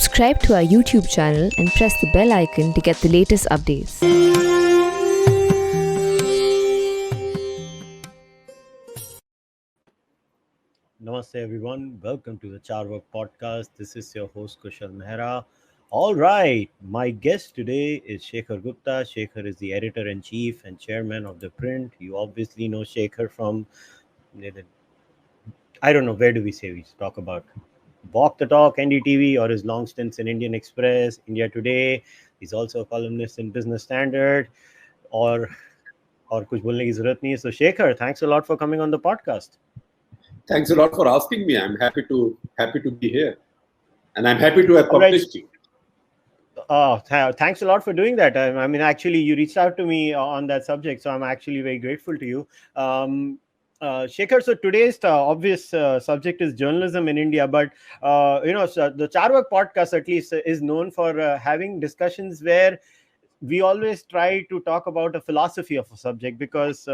Subscribe to our YouTube channel and press the bell icon to get the latest updates. Namaste everyone, welcome to the Cārvāka Podcast. This is your host Kushal Mehra. All right, my guest today is Shekhar Gupta. Shekhar is the editor-in-chief and chairman of ThePrint. You obviously know Shekhar from, I don't know, where do we say we talk about? Walk the Talk, NDTV, or his long stints in Indian Express, India Today. He's also a columnist in Business Standard, or kuch bolne ki zarurat nahi hai. So Shekhar, thanks a lot for coming on the podcast. Thanks a lot for asking me. I'm happy to be here, and I'm happy to have published you. Thanks a lot for doing that. I mean, actually, you reached out to me on that subject, so I'm actually very grateful to you. Shekhar, so today's obvious subject is journalism in India, but so the Cārvāka Podcast at least is known for having discussions where we always try to talk about a philosophy of a subject, because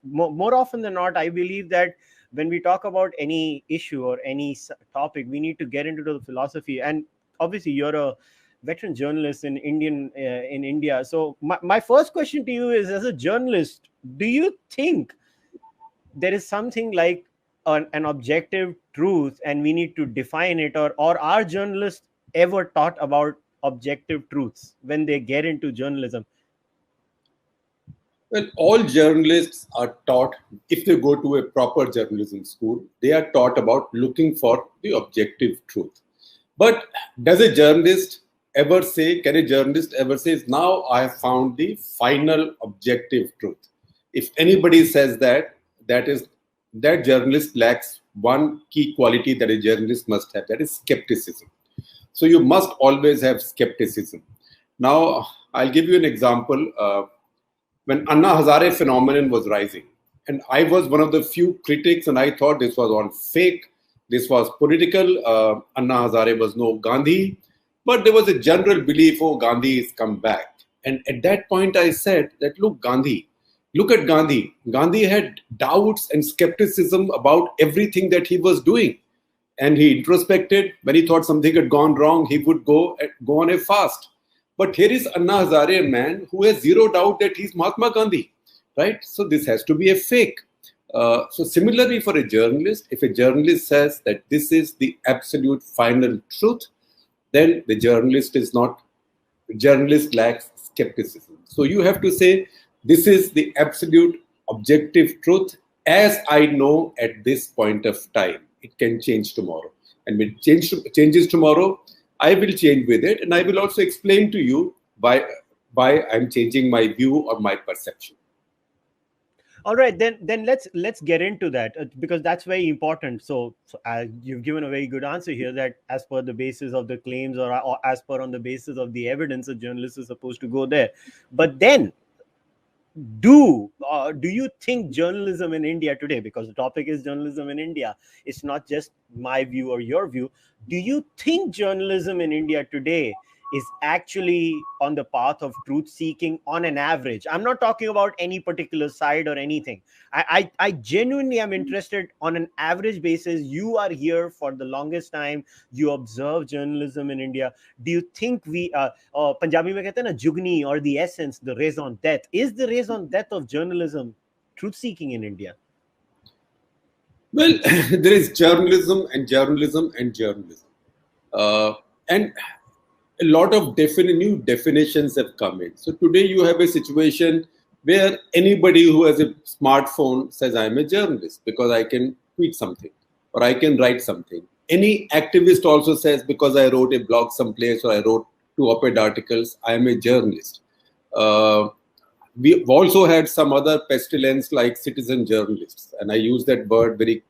more often than not, I believe that when we talk about any issue or any topic, we need to get into the philosophy. And obviously, you're a veteran journalist in India. So my first question to you is, as a journalist, do you think there is something like an objective truth and we need to define it, or are journalists ever taught about objective truths when they get into journalism? Well, all journalists are taught, if they go to a proper journalism school, they are taught about looking for the objective truth. But can a journalist ever say, now I have found the final objective truth? If anybody says that journalist lacks one key quality that a journalist must have, that is skepticism. So you must always have skepticism. Now, I'll give you an example. When Anna Hazare phenomenon was rising, and I was one of the few critics, and I thought this was all fake, this was political, Anna Hazare was no Gandhi, but there was a general belief, Gandhi is come back. And at that point I said that, look at Gandhi. Gandhi had doubts and skepticism about everything that he was doing. And he introspected. When he thought something had gone wrong, he would go on a fast. But here is Anna Hazare, a man who has zero doubt that he's Mahatma Gandhi, right? So this has to be a fake. So similarly for a journalist, if a journalist says that this is the absolute final truth, then the journalist lacks skepticism. So you have to say, this is the absolute objective truth as I know at this point of time. It can change tomorrow. And when it changes tomorrow, I will change with it. And I will also explain to you why I'm changing my view or my perception. All right, then let's get into that, because that's very important. So you've given a very good answer here, that as per the basis of the claims or as per on the basis of the evidence, a journalist is supposed to go there. But then, do you think journalism in India today, because the topic is journalism in India, it's not just my view or your view, do you think journalism in India today is actually on the path of truth seeking on an average? I'm not talking about any particular side or anything. I genuinely am interested on an average basis. You are here for the longest time. You observe journalism in India. Do you think Punjabi mein kehte hain na, jugni, or the essence, the raison d'etre, is the raison d'etre of journalism truth seeking in India? Well, there is journalism and journalism and journalism. And a lot of new definitions have come in. So today you have a situation where anybody who has a smartphone says, I'm a journalist because I can tweet something or I can write something. Any activist also says, because I wrote a blog someplace or I wrote 2 op-ed articles, I am a journalist. We've also had some other pestilence like citizen journalists. And I use that word very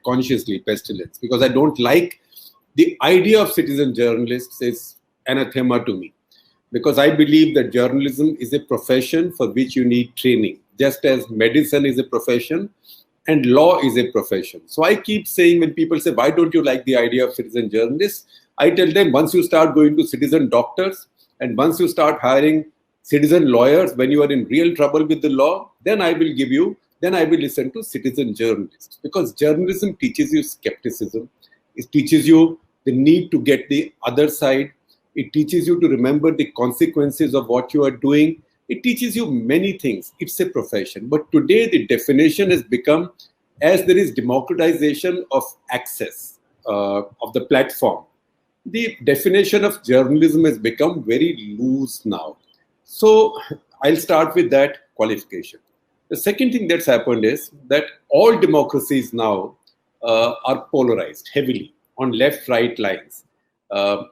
consciously, pestilence, because I don't like the idea of citizen journalists is anathema to me, because I believe that journalism is a profession for which you need training, just as medicine is a profession and law is a profession. So I keep saying, when people say, why don't you like the idea of citizen journalists? I tell them, once you start going to citizen doctors and once you start hiring citizen lawyers, when you are in real trouble with the law, then I will listen to citizen journalists, because journalism teaches you skepticism. It teaches you the need to get the other side. It teaches you to remember the consequences of what you are doing. It teaches you many things. It's a profession. But today the definition has become, as there is democratization of access of the platform, the definition of journalism has become very loose now. So I'll start with that qualification. The second thing that's happened is that all democracies now are polarized heavily on left-right lines.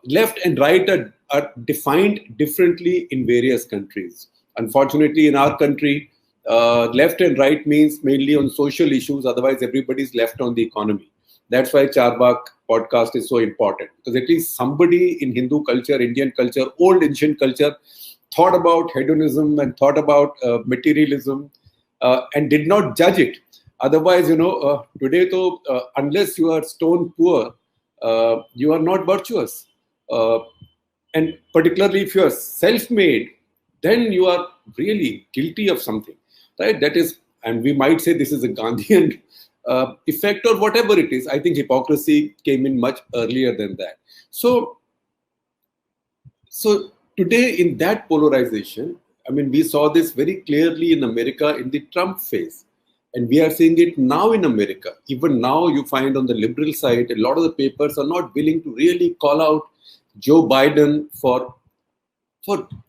Left and right are defined differently in various countries. Unfortunately, in our country, left and right means mainly on social issues. Otherwise, everybody's left on the economy. That's why Cārvāka Podcast is so important, because at least somebody in Hindu culture, Indian culture, old ancient culture, thought about hedonism and thought about materialism and did not judge it. Otherwise, today, unless you are stone poor, you are not virtuous. And particularly if you are self-made, then you are really guilty of something, right? That is, and we might say this is a Gandhian effect or whatever it is. I think hypocrisy came in much earlier than that. So today in that polarization, I mean, we saw this very clearly in America in the Trump phase. And we are seeing it now in America. Even now, you find on the liberal side, a lot of the papers are not willing to really call out Joe Biden for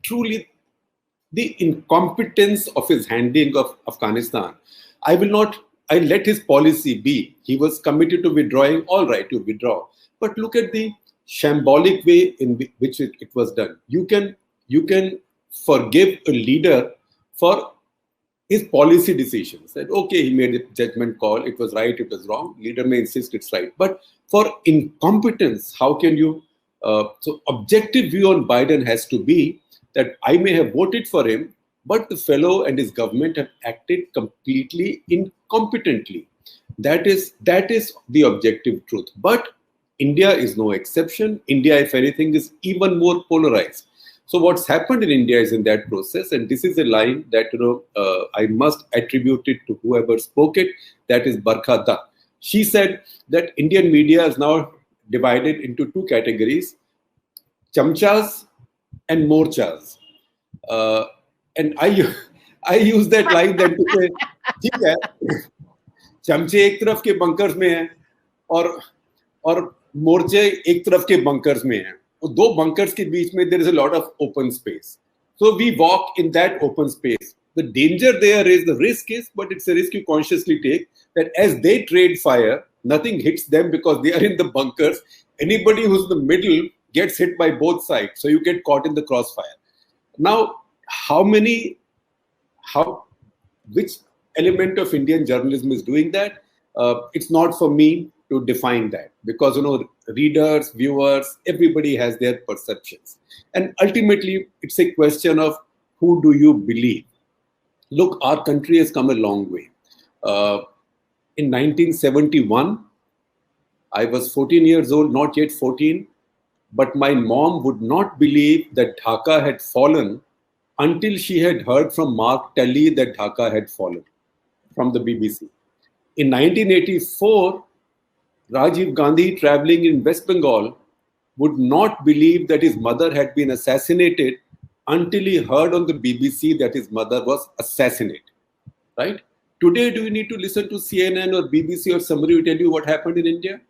truly the incompetence of his handling of Afghanistan. I'll let his policy be. He was committed to withdrawing, all right, to withdraw. But look at the shambolic way in which it was done. You can forgive a leader for his policy decisions. That, okay, he made a judgment call. It was right, it was wrong. Leader may insist it's right. But for incompetence, how can you... so objective view on Biden has to be that I may have voted for him, but the fellow and his government have acted completely incompetently. That is the objective truth. But India is no exception. India, if anything, is even more polarized. So what's happened in India is in that process, and this is a line that I must attribute it to whoever spoke it. That is Barkha Dutt. She said that Indian media is now divided into two categories: chamchas and morchas. And I use that line then to say, ठीक है, चमचे एक तरफ के bunkers में हैं और मोर्चे एक तरफ के बंकर्स में हैं. दो bunkers के बीच में there is a lot of open space. So we walk in that open space. The danger there is, the risk is, but it's a risk you consciously take, that as they trade fire, nothing hits them because they are in the bunkers. Anybody who's in the middle gets hit by both sides. So you get caught in the crossfire. Now, which element of Indian journalism is doing that? It's not for me to define that, because readers, viewers, everybody has their perceptions, and ultimately it's a question of who do you believe. Look, our country has come a long way. In 1971, I was 14 years old, not yet 14, but my mom would not believe that Dhaka had fallen until she had heard from Mark Tully that Dhaka had fallen from the BBC. In 1984, Rajiv Gandhi, traveling in West Bengal, would not believe that his mother had been assassinated until he heard on the BBC that his mother was assassinated. Right? Today, do you need to listen to CNN or BBC or somebody who tell you what happened in India?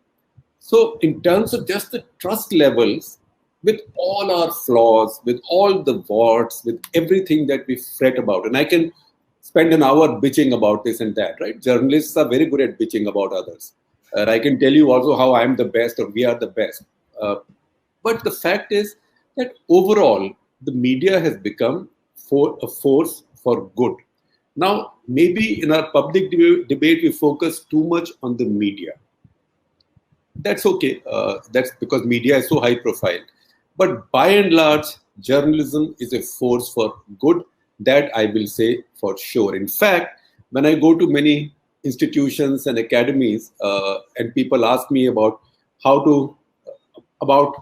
So in terms of just the trust levels, with all our flaws, with all the warts, with everything that we fret about, and I can spend an hour bitching about this and that, right? Journalists are very good at bitching about others. I can tell you also how I'm the best or we are the best. But the fact is that overall, the media has become a force for good. Now, maybe in our public debate, we focus too much on the media. That's okay. That's because media is so high profile. But by and large, journalism is a force for good. That I will say for sure. In fact, when I go to many institutions and academies, and people ask me about about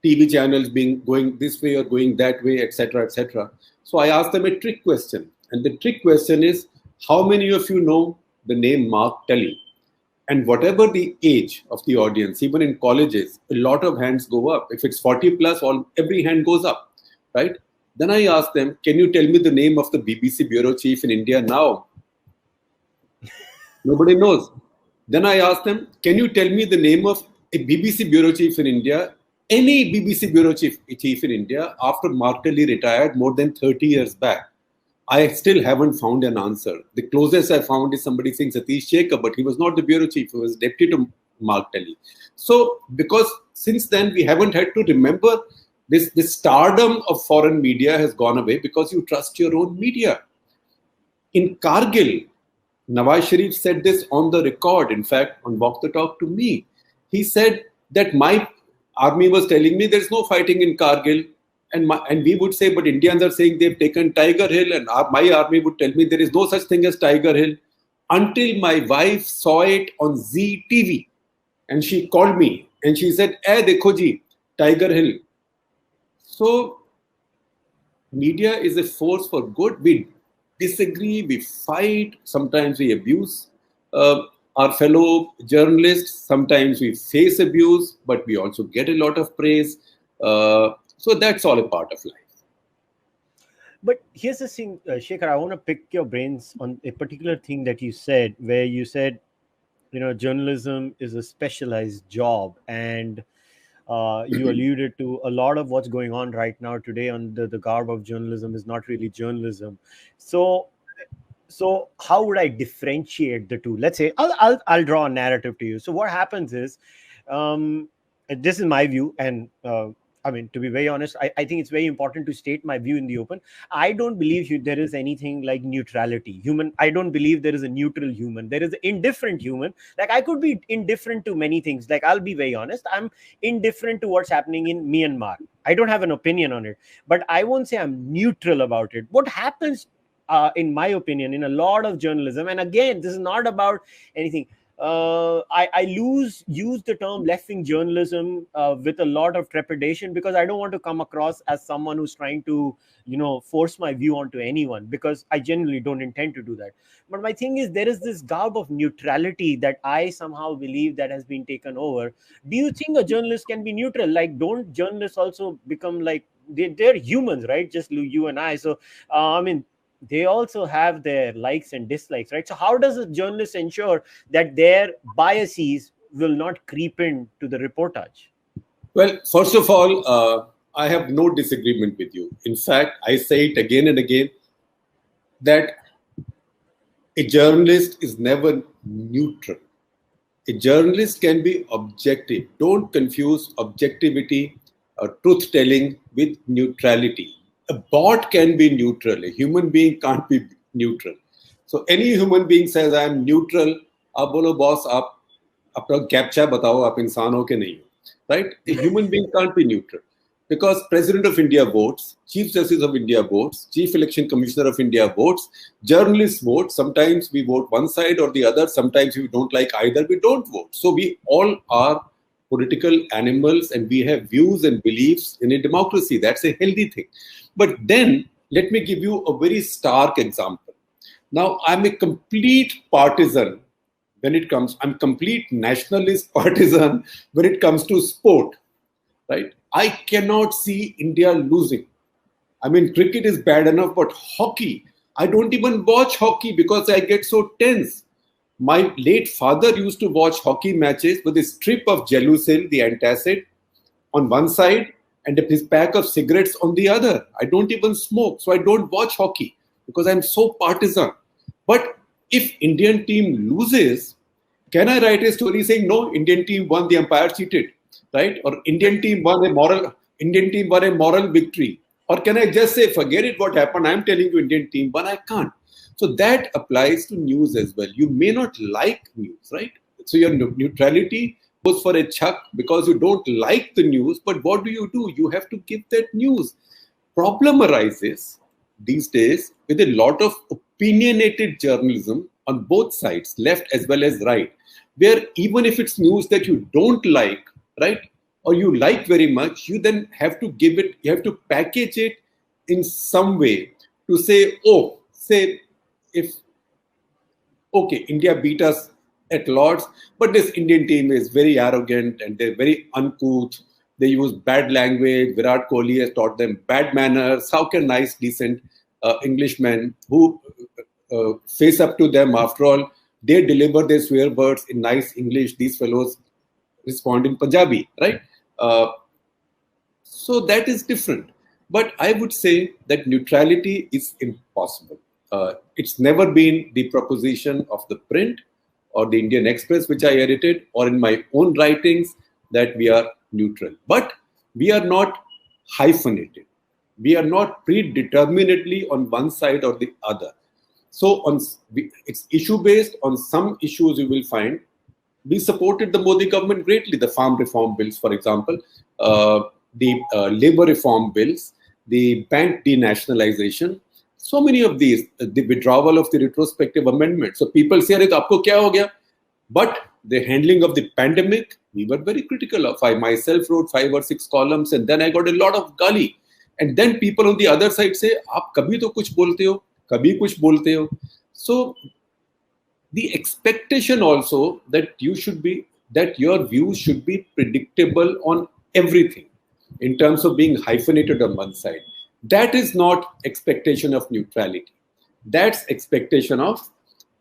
TV channels going this way or going that way, etc., etc. So I ask them a trick question, and the trick question is, how many of you know the name Mark Tully? And whatever the age of the audience, even in colleges, a lot of hands go up. If it's 40 plus, every hand goes up, right? Then I ask them, can you tell me the name of the BBC bureau chief in India now? Nobody knows. Then I ask them, can you tell me the name of a BBC bureau chief in India, any BBC bureau chief in India after Mark Tully retired more than 30 years back? I still haven't found an answer. The closest I found is somebody saying Satish Shekhar, but he was not the bureau chief. He was deputy to Mark Tully. So, because since then we haven't had to remember this stardom of foreign media has gone away because you trust your own media. In Kargil, Nawaz Sharif said this on the record, in fact, on Walk the Talk to me. He said that my army was telling me there's no fighting in Kargil. And we would say, but Indians are saying they've taken Tiger Hill. And my army would tell me there is no such thing as Tiger Hill. Until my wife saw it on Zee TV. And she called me and she said, dekho ji, Tiger Hill. So, media is a force for good. We disagree, we fight, sometimes we abuse our fellow journalists, sometimes we face abuse, but we also get a lot of praise. So that's all a part of life. But here's the thing, Shekhar, I want to pick your brains on a particular thing that you said, where you said, journalism is a specialized job, and you alluded to a lot of what's going on right now today under the garb of journalism is not really journalism. So how would I differentiate the two? Let's say I'll draw a narrative to you. So what happens is, this is my view, and to be very honest, I think it's very important to state my view in the open. I don't believe there is anything like neutrality. I don't believe there is a neutral human. There is an indifferent human. Like, I could be indifferent to many things. Like, I'll be very honest. I'm indifferent to what's happening in Myanmar. I don't have an opinion on it, but I won't say I'm neutral about it. What happens, in my opinion, in a lot of journalism, and again, this is not about anything. I use the term left-wing journalism with a lot of trepidation, because I don't want to come across as someone who's trying to, force my view onto anyone, because I genuinely don't intend to do that. But my thing is, there is this garb of neutrality that I somehow believe that has been taken over. Do you think a journalist can be neutral? Like, don't journalists also become like, they're humans, right? Just you and I. So, they also have their likes and dislikes, right? So how does a journalist ensure that their biases will not creep into the reportage? Well, first of all, I have no disagreement with you. In fact, I say it again and again that a journalist is never neutral. A journalist can be objective. Don't confuse objectivity or truth-telling with neutrality. A bot can be neutral. A human being can't be neutral. So any human being says, I am neutral, आप बोलो boss, आप अपना captcha बताओ, आप इंसान हो के नहीं हो, right? A human being can't be neutral, because President of India votes, Chief Justice of India votes, Chief Election Commissioner of India votes, journalists vote. Sometimes we vote one side or the other. Sometimes we don't like either, we don't vote. So we all are political animals, and we have views and beliefs in a democracy. That's a healthy thing. But then, let me give you a very stark example. Now, I'm a complete partisan when it comes, I'm complete nationalist partisan when it comes to sport, right? I cannot see India losing. I mean, cricket is bad enough, but hockey, I don't even watch hockey because I get so tense. My late father used to watch hockey matches with a strip of Gelusil, the antacid, on one side, and his pack of cigarettes on the other. I don't even smoke, so I don't watch hockey because I'm so partisan. But if Indian team loses, can I write a story saying, no, Indian team won, the umpire cheated, right? Or Indian team won a moral victory. Or can I just say, forget it, what happened? I'm telling you, Indian team won. I can't. So that applies to news as well. You may not like news, right? So your neutrality goes for a chuck because you don't like the news. But what do? You have to give that news. Problem arises these days with a lot of opinionated journalism on both sides, left as well as right, where even if it's news that you don't like, right, or you like very much, you then have to give it, you have to package it in some way to say, oh, say if, okay, India beat us at Lords. But this Indian team is very arrogant and they're very uncouth. They use bad language. Virat Kohli has taught them bad manners. How can nice, decent Englishmen who face up to them, after all, they deliver their swear words in nice English. These fellows respond in Punjabi, right? So that is different. But I would say that neutrality is impossible. It's never been the proposition of the Print or the Indian Express, which I edited, or in my own writings, that we are neutral. But we are not hyphenated. We are not predeterminately on one side or the other. So it's issue-based. On some issues, you will find we supported the Modi government greatly. The farm reform bills, for example, the labor reform bills, the bank denationalization, so many of these, the withdrawal of the retrospective amendment. So people say, "Arey, to aapko kya ho gaya?" But the handling of the pandemic, we were very critical of. I myself wrote 5 or 6 columns, and then I got a lot of gali. And then people on the other side say, "Aap kabhi to kuch bolte ho, kabhi kuch bolte ho." So the expectation also that your views should be predictable on everything in terms of being hyphenated on one side. That is not expectation of neutrality. That's expectation of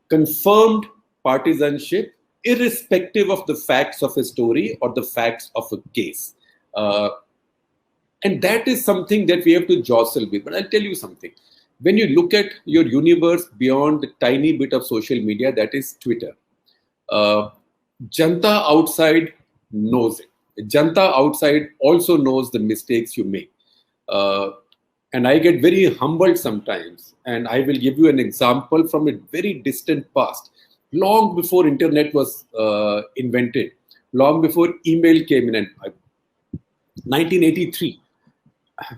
confirmed partisanship, irrespective of the facts of a story or the facts of a case. And that is something that we have to jostle with. But I'll tell you something. When you look at your universe beyond the tiny bit of social media, that is Twitter, Janta outside knows it. Janta outside also knows the mistakes you make. And I get very humbled sometimes. And I will give you an example from a very distant past. Long before internet was invented, long before email came in, 1983.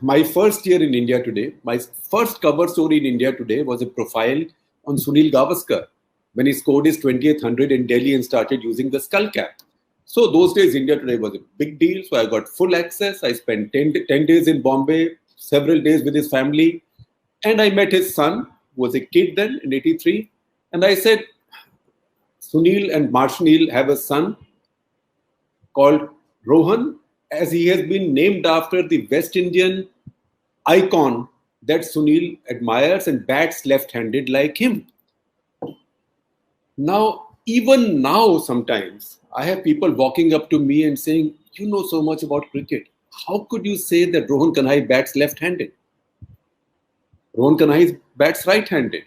My first year in India Today, my first cover story in India Today was a profile on Sunil Gavaskar when he scored his 20th 100 in Delhi and started using the skull cap. So those days, India Today was a big deal. So I got full access. I spent 10 days in Bombay, several days with his family. And I met his son, who was a kid then in 83. And I said, Sunil and Marshnil have a son called Rohan, as he has been named after the West Indian icon that Sunil admires and bats left-handed like him. Now, even now, sometimes I have people walking up to me and saying, "You know so much about cricket. How could you say that Rohan Kanhai bats left-handed? Rohan Kanhai bats right-handed."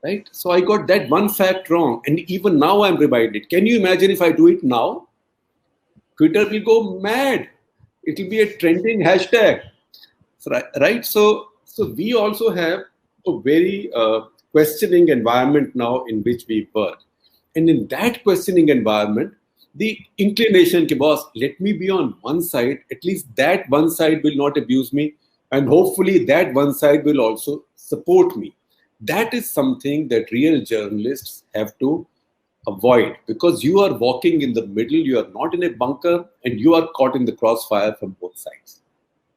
Right? So I got that one fact wrong. And even now I'm reminded. Can you imagine if I do it now? Twitter will go mad. It will be a trending hashtag. Right? So we also have a very questioning environment now in which we work. And in that questioning environment, the inclination, boss, let me be on one side. At least that one side will not abuse me. And hopefully that one side will also support me. That is something that real journalists have to avoid, because you are walking in the middle, you are not in a bunker, and you are caught in the crossfire from both sides.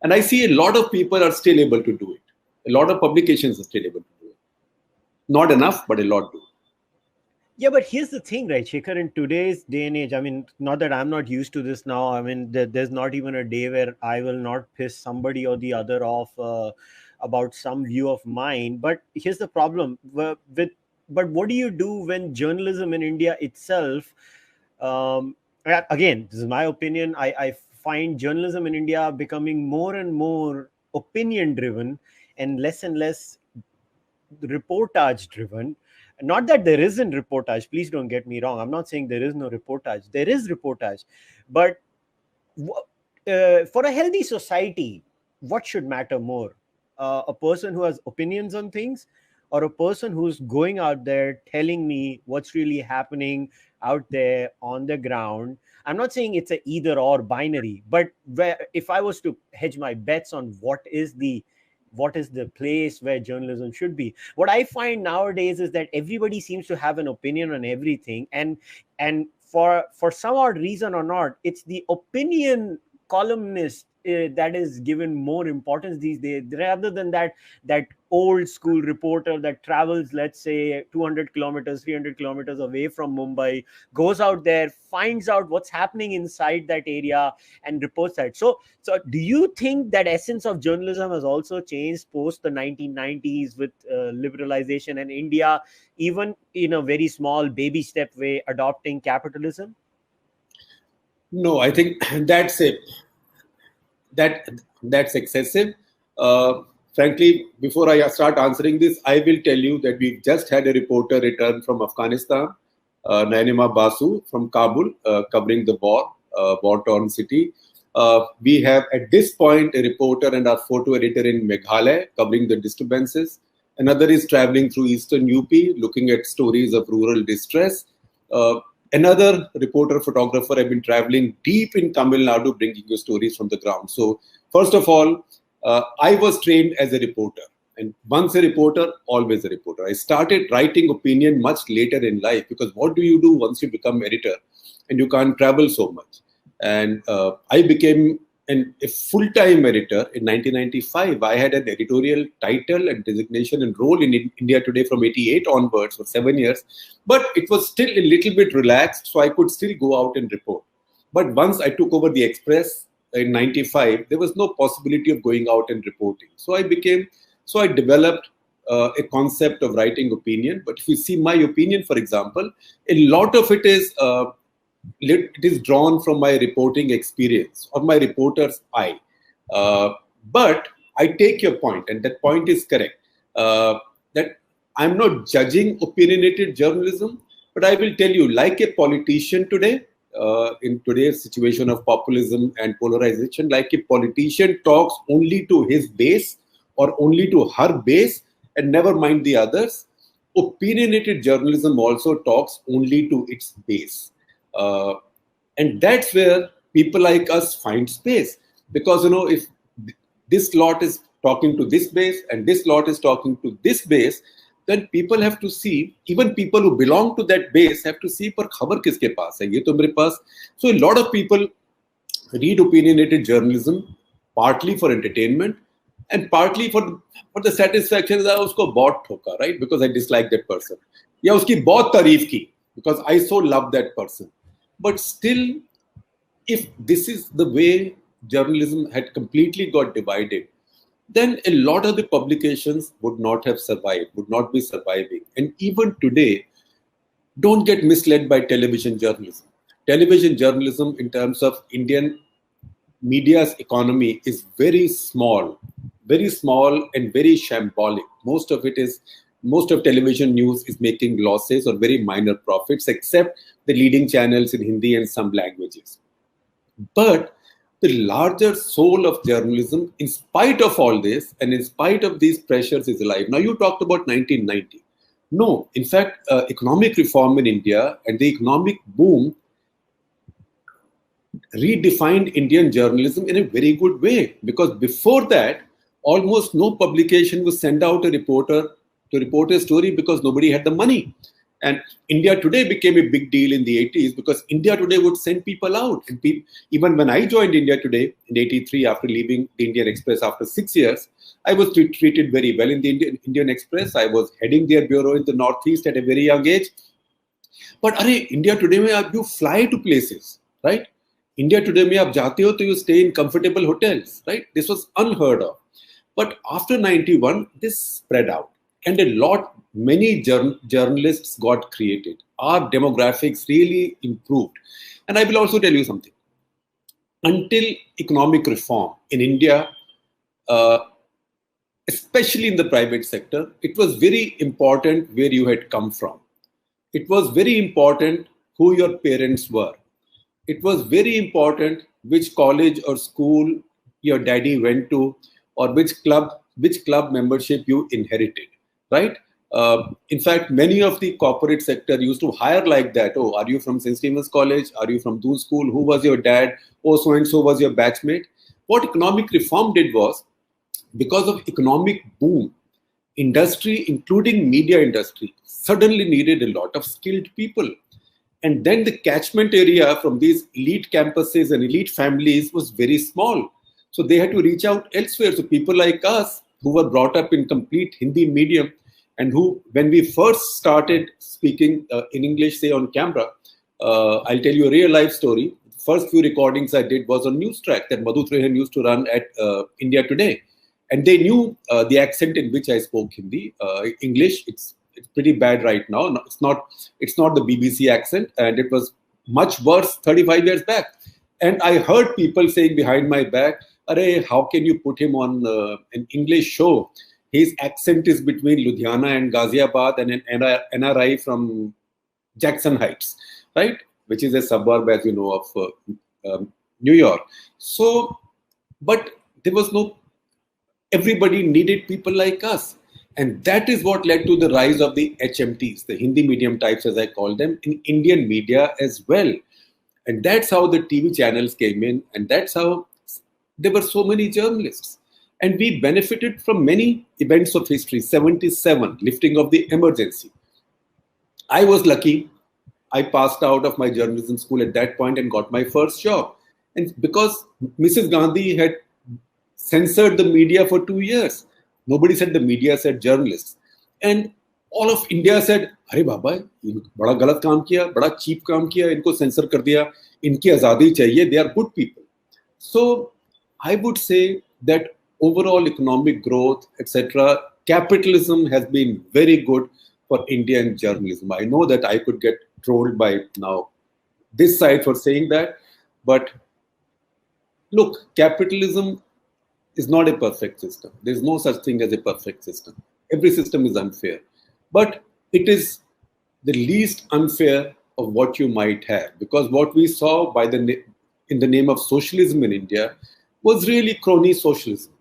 And I see a lot of people are still able to do it. A lot of publications are still able to do it. Not enough, but a lot do. Yeah, but here's the thing, right, Shekhar, in today's day and age, I mean, not that I'm not used to this now. I mean, there's not even a day where I will not piss somebody or the other off about some view of mine. But here's the problem but what do you do when journalism in India itself, again, this is my opinion, I find journalism in India becoming more and more opinion driven and less reportage driven. Not that there isn't reportage, please don't get me wrong. I'm not saying there is no reportage. There is reportage. But for a healthy society, what should matter more? A person who has opinions on things, or a person who's going out there telling me what's really happening out there on the ground? I'm not saying it's a either or binary, but if I was to hedge my bets on what is the place where journalism should be, what I find nowadays is that everybody seems to have an opinion on everything, and for some odd reason or not, it's the opinion columnist that is given more importance these days, rather than that old school reporter that travels, let's say, 200 kilometers, 300 kilometers away from Mumbai, goes out there, finds out what's happening inside that area, and reports that. So do you think that essence of journalism has also changed post the 1990s with liberalization, and India, even in a very small baby step way, adopting capitalism? No, I think that's it. That's excessive. Frankly, before I start answering this, I will tell you that we just had a reporter return from Afghanistan, Nainima Basu from Kabul, covering the war-torn city. We have at this point a reporter and our photo editor in Meghalaya covering the disturbances. Another is traveling through eastern UP, looking at stories of rural distress. Another reporter, photographer, have been traveling deep in Tamil Nadu, bringing you stories from the ground. So, first of all, I was trained as a reporter. And once a reporter, always a reporter. I started writing opinion much later in life, because what do you do once you become editor and you can't travel so much? And I became a full-time editor in 1995. I had an editorial title and designation and role in India Today from 88 onwards for 7 years. But it was still a little bit relaxed, so I could still go out and report. But once I took over the Express in 95, there was no possibility of going out and reporting. So I developed a concept of writing opinion. But if you see my opinion, for example, a lot of it is drawn from my reporting experience or my reporter's eye. But I take your point, and that point is correct, that I'm not judging opinionated journalism, but I will tell you, like a politician today, in today's situation of populism and polarization, like a politician talks only to his base or only to her base and never mind the others, opinionated journalism also talks only to its base. And that's where people like us find space, because if this lot is talking to this base and this lot is talking to this base, then people have to see, even people who belong to that base have to see, par khabar kiske paas hai, ye to mere paas. So a lot of people read opinionated journalism partly for entertainment and partly for the satisfaction that usko bahut thoka, right? Because I dislike that person. Ya uski bahut tareef ki, because I so love that person. But still, if this is the way journalism had completely got divided, then a lot of the publications would not have survived, would not be surviving. And even today, don't get misled by television journalism. Television journalism, in terms of Indian media's economy, is very small and very shambolic. Most of television news is making losses or very minor profits, except the leading channels in Hindi and some languages. But the larger soul of journalism, in spite of all this and in spite of these pressures, is alive. Now, you talked about 1990. No, in fact, economic reform in India and the economic boom redefined Indian journalism in a very good way. Because before that, almost no publication would send out a reporter to report a story because nobody had the money. And India Today became a big deal in the 80s because India Today would send people out. And even when I joined India Today in 83, after leaving the Indian Express after 6 years, I was treated very well in the Indian Express. I was heading their bureau in the Northeast at a very young age. But India Today, you fly to places, right? India Today, mein aap jaate ho, to you stay in comfortable hotels, right? This was unheard of. But after 91, this spread out. And many journalists got created. Our demographics really improved. And I will also tell you something. Until economic reform in India, especially in the private sector, it was very important where you had come from. It was very important who your parents were. It was very important which college or school your daddy went to, or which club membership you inherited, right? In fact, many of the corporate sector used to hire like that. Oh, are you from St. Stephen's College? Are you from Doon School? Who was your dad? Oh, so-and-so was your batchmate. What economic reform did was, because of economic boom, industry, including media industry, suddenly needed a lot of skilled people. And then the catchment area from these elite campuses and elite families was very small. So they had to reach out elsewhere. So people like us who were brought up in complete Hindi medium, and who, when we first started speaking in English, say on camera, I'll tell you a real life story. First few recordings I did was on News Track that Madhu Trehan used to run at India Today. And they knew the accent in which I spoke Hindi. English, it's pretty bad right now. No, it's not the BBC accent, and it was much worse 35 years back. And I heard people saying behind my back, "Arey, how can you put him on an English show? His accent is between Ludhiana and Ghaziabad and an NRI from Jackson Heights, right? Which is a suburb, as you know, of New York." So, but there was no, everybody needed people like us. And that is what led to the rise of the HMTs, the Hindi medium types, as I call them, in Indian media as well. And that's how the TV channels came in. And that's how there were so many journalists. And we benefited from many events of history. 77, lifting of the emergency. I was lucky. I passed out of my journalism school at that point and got my first job. And because Mrs. Gandhi had censored the media for 2 years. Nobody said the media, said journalists. And all of India said, "Arey Baba, bada galat kaam kiya, bada cheap kaam kiya, inko censor kar diya, inki azadi chahiye, they are good people." So I would say that overall economic growth, etc., capitalism has been very good for Indian journalism. I know that I could get trolled by now this side for saying that, but look, capitalism is not a perfect system. There's no such thing as a perfect system. Every system is unfair. But it is the least unfair of what you might have. Because what we saw in the name of socialism in India was really crony socialism.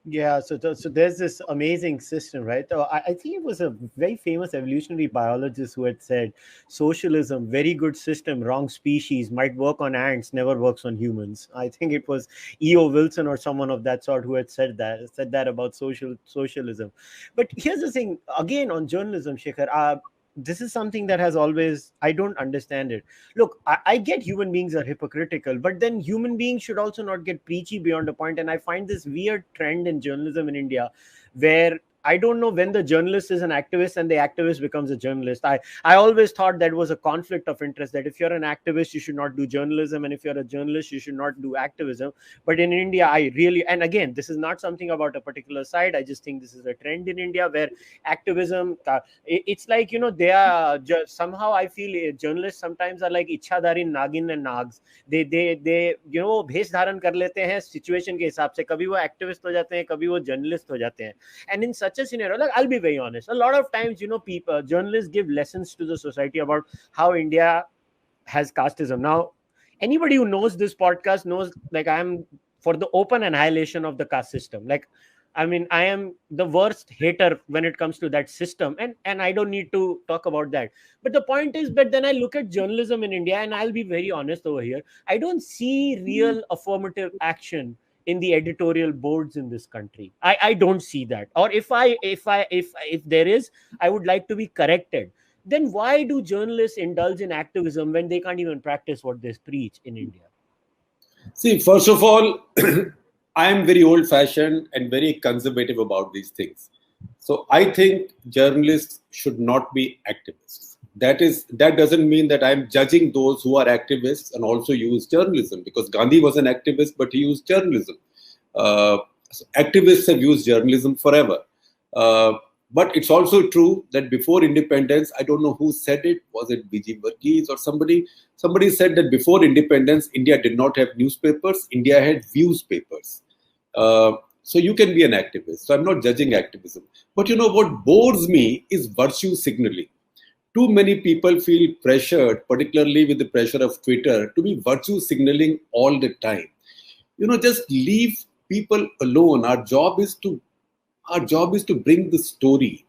Yeah, so there's this amazing system, right? So I think it was a very famous evolutionary biologist who had said, socialism, very good system, wrong species, might work on ants, never works on humans. I think it was E.O. Wilson or someone of that sort who had said that about socialism. But here's the thing, again, on journalism, Shekhar, this is something that has always, I don't understand it. Look, I get human beings are hypocritical, but then human beings should also not get preachy beyond a point. And I find this weird trend in journalism in India where I don't know when the journalist is an activist and the activist becomes a journalist. I always thought that was a conflict of interest, that if you're an activist, you should not do journalism. And if you're a journalist, you should not do activism. But in India, I really, and again, this is not something about a particular side. I just think this is a trend in India where activism, it's like, they are just, somehow I feel journalists sometimes are like Ichhadari Nagin and Nags. They भेष धारण कर लेते हैं situation के हिसाब से. कभी वो एक्टिविस्ट हो जाते हैं, कभी वो जर्नलिस्ट हो जाते हैं. And in such a scenario, like, I'll be very honest, a lot of times, people, journalists give lessons to the society about how India has casteism. Now, anybody who knows this podcast knows, like, I am for the open annihilation of the caste system. Like, I mean, I am the worst hater when it comes to that system, and I don't need to talk about that. But the point is, but then I look at journalism in India, and I'll be very honest over here, I don't see real affirmative action in the editorial boards in this country. I don't see that. Or if there is, I would like to be corrected. Then why do journalists indulge in activism when they can't even practice what they preach in India? See, first of all, I am very old-fashioned and very conservative about these things. So I think journalists should not be activists. That doesn't mean that I'm judging those who are activists and also use journalism, because Gandhi was an activist, but he used journalism. So activists have used journalism forever. But it's also true that before independence, I don't know who said it, was it B.G. Varghese or somebody said that before independence, India did not have newspapers, India had viewspapers. So you can be an activist. So I'm not judging activism. But what bores me is virtue signaling. Too many people feel pressured, particularly with the pressure of Twitter, to be virtue signaling all the time. Just leave people alone. Our job is to bring the story.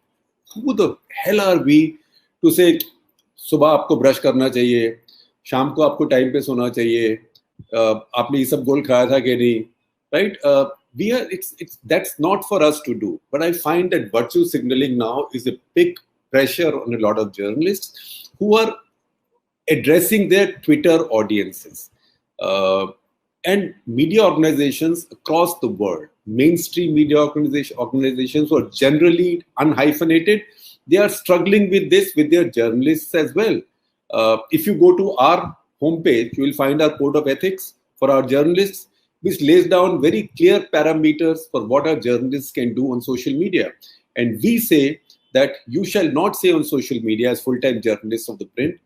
Who the hell are we to say, सुबह आपको brush करना चाहिए, शाम को आपको time पे सोना चाहिए, आपने ये सब गोल खाया था कि नहीं, right? That's not for us to do. But I find that virtue signaling now is a big pressure on a lot of journalists who are addressing their Twitter audiences. And media organizations across the world, mainstream media organizations who are generally unhyphenated, they are struggling with this with their journalists as well. If you go to our homepage, you will find our code of ethics for our journalists, which lays down very clear parameters for what our journalists can do on social media. And we say that you shall not say on social media as full-time journalists of the print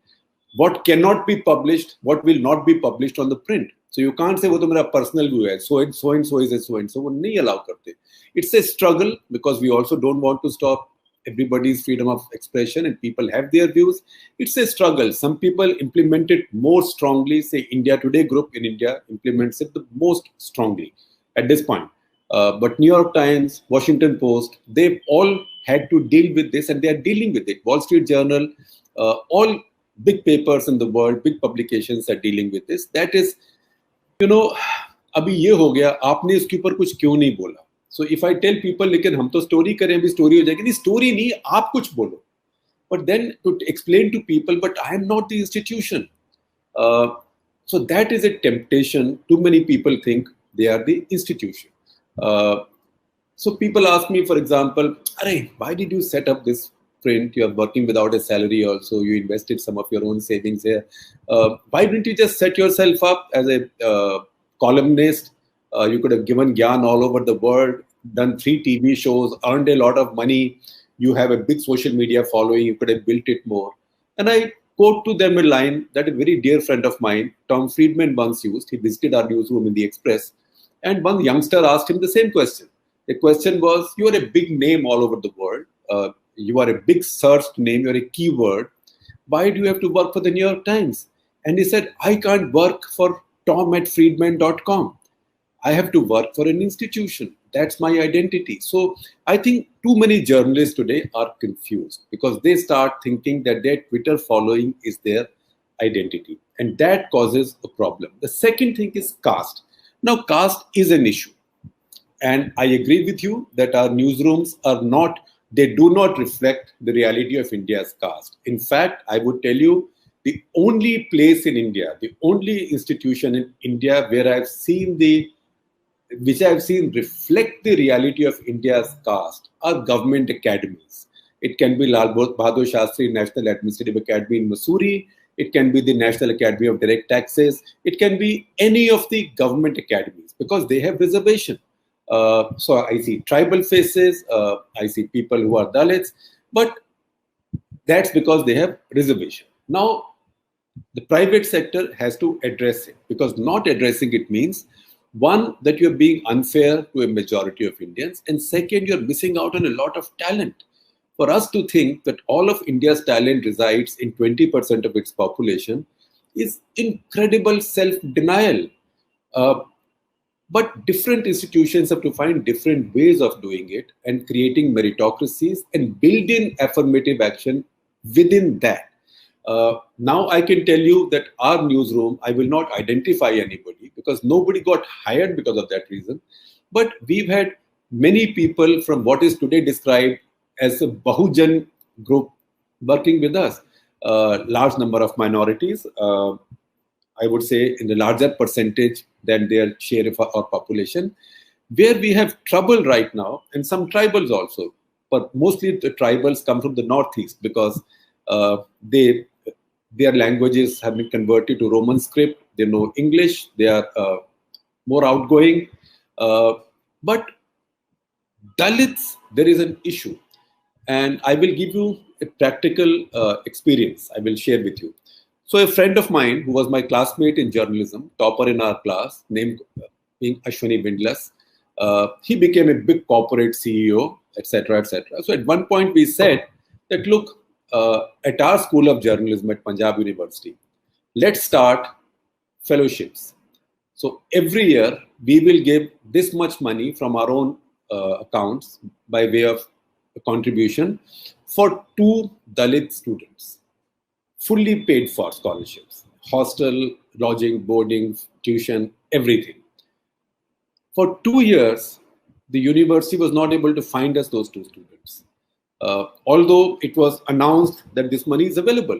what cannot be published, what will not be published on the print. So you can't say, "वो तो मेरा personal view है, so and so is so and so." वो नहीं allow करते. It's a struggle because we also don't want to stop everybody's freedom of expression and people have their views. It's a struggle. Some people implement it more strongly. Say India Today group in India implements it the most strongly at this point. But New York Times, Washington Post, they've all had to deal with this and they are dealing with it. Wall Street Journal, all big papers in the world, big publications are dealing with this. That is, अभी ये हो गया, आपने इसके ऊपर कुछ क्यों नहीं बोला? So if I tell people, लेकिन हम तो स्टोरी करें, अभी स्टोरी हो जाएगी, नहीं स्टोरी नहीं, आप कुछ बोलो. But then to explain to people, but I am not the institution. So that is a temptation. Too many people think they are the institution. So people ask me, for example, "Arey, why did you set up this print? You are working without a salary also. You invested some of your own savings here. Why didn't you just set yourself up as a columnist? You could have given Gyan all over the world, done 3 TV shows, earned a lot of money. You have a big social media following. You could have built it more." And I quote to them a line that a very dear friend of mine, Tom Friedman, once used. He visited our newsroom in the Express. And one youngster asked him the same question. The question was, "You are a big name all over the world. You are a big searched name. You are a keyword. Why do you have to work for the New York Times?" And he said, "I can't work for tom@friedman.com. I have to work for an institution. That's my identity." So I think too many journalists today are confused because they start thinking that their Twitter following is their identity. And that causes a problem. The second thing is caste. Now, caste is an issue. And I agree with you that our newsrooms they do not reflect the reality of India's caste. In fact, I would tell you, the only place in India, the only institution in India where which I've seen reflect the reality of India's caste are government academies. It can be Lal Bahadur Shastri National Administrative Academy in Mussoorie. It can be the National Academy of Direct Taxes. It can be any of the government academies because they have reservation. So I see tribal faces, I see people who are Dalits, but that's because they have reservation. Now, the private sector has to address it because not addressing it means, one, that you're being unfair to a majority of Indians, and second, you're missing out on a lot of talent. For us to think that all of India's talent resides in 20% of its population is incredible self-denial. But different institutions have to find different ways of doing it and creating meritocracies and build in affirmative action within that. Now I can tell you that our newsroom, I will not identify anybody because nobody got hired because of that reason. But we've had many people from what is today described as a Bahujan group working with us. Large number of minorities, I would say in a larger percentage than their share of our population. Where we have trouble right now, and some tribals also, but mostly the tribals come from the Northeast because their languages have been converted to Roman script. They know English. They are more outgoing. But Dalits, there is an issue. And I will give you a practical experience I will share with you. So a friend of mine who was my classmate in journalism, topper in our class, named being Ashwini Bindlas, he became a big corporate CEO, etc., etc. So at one point we said that, look, at our School of Journalism at Punjab University, let's start fellowships. So every year we will give this much money from our own accounts by way of a contribution for 2 Dalit students, fully paid for scholarships, hostel, lodging, boarding, tuition, everything. For 2 years, the university was not able to find us those 2 students. Although it was announced that this money is available.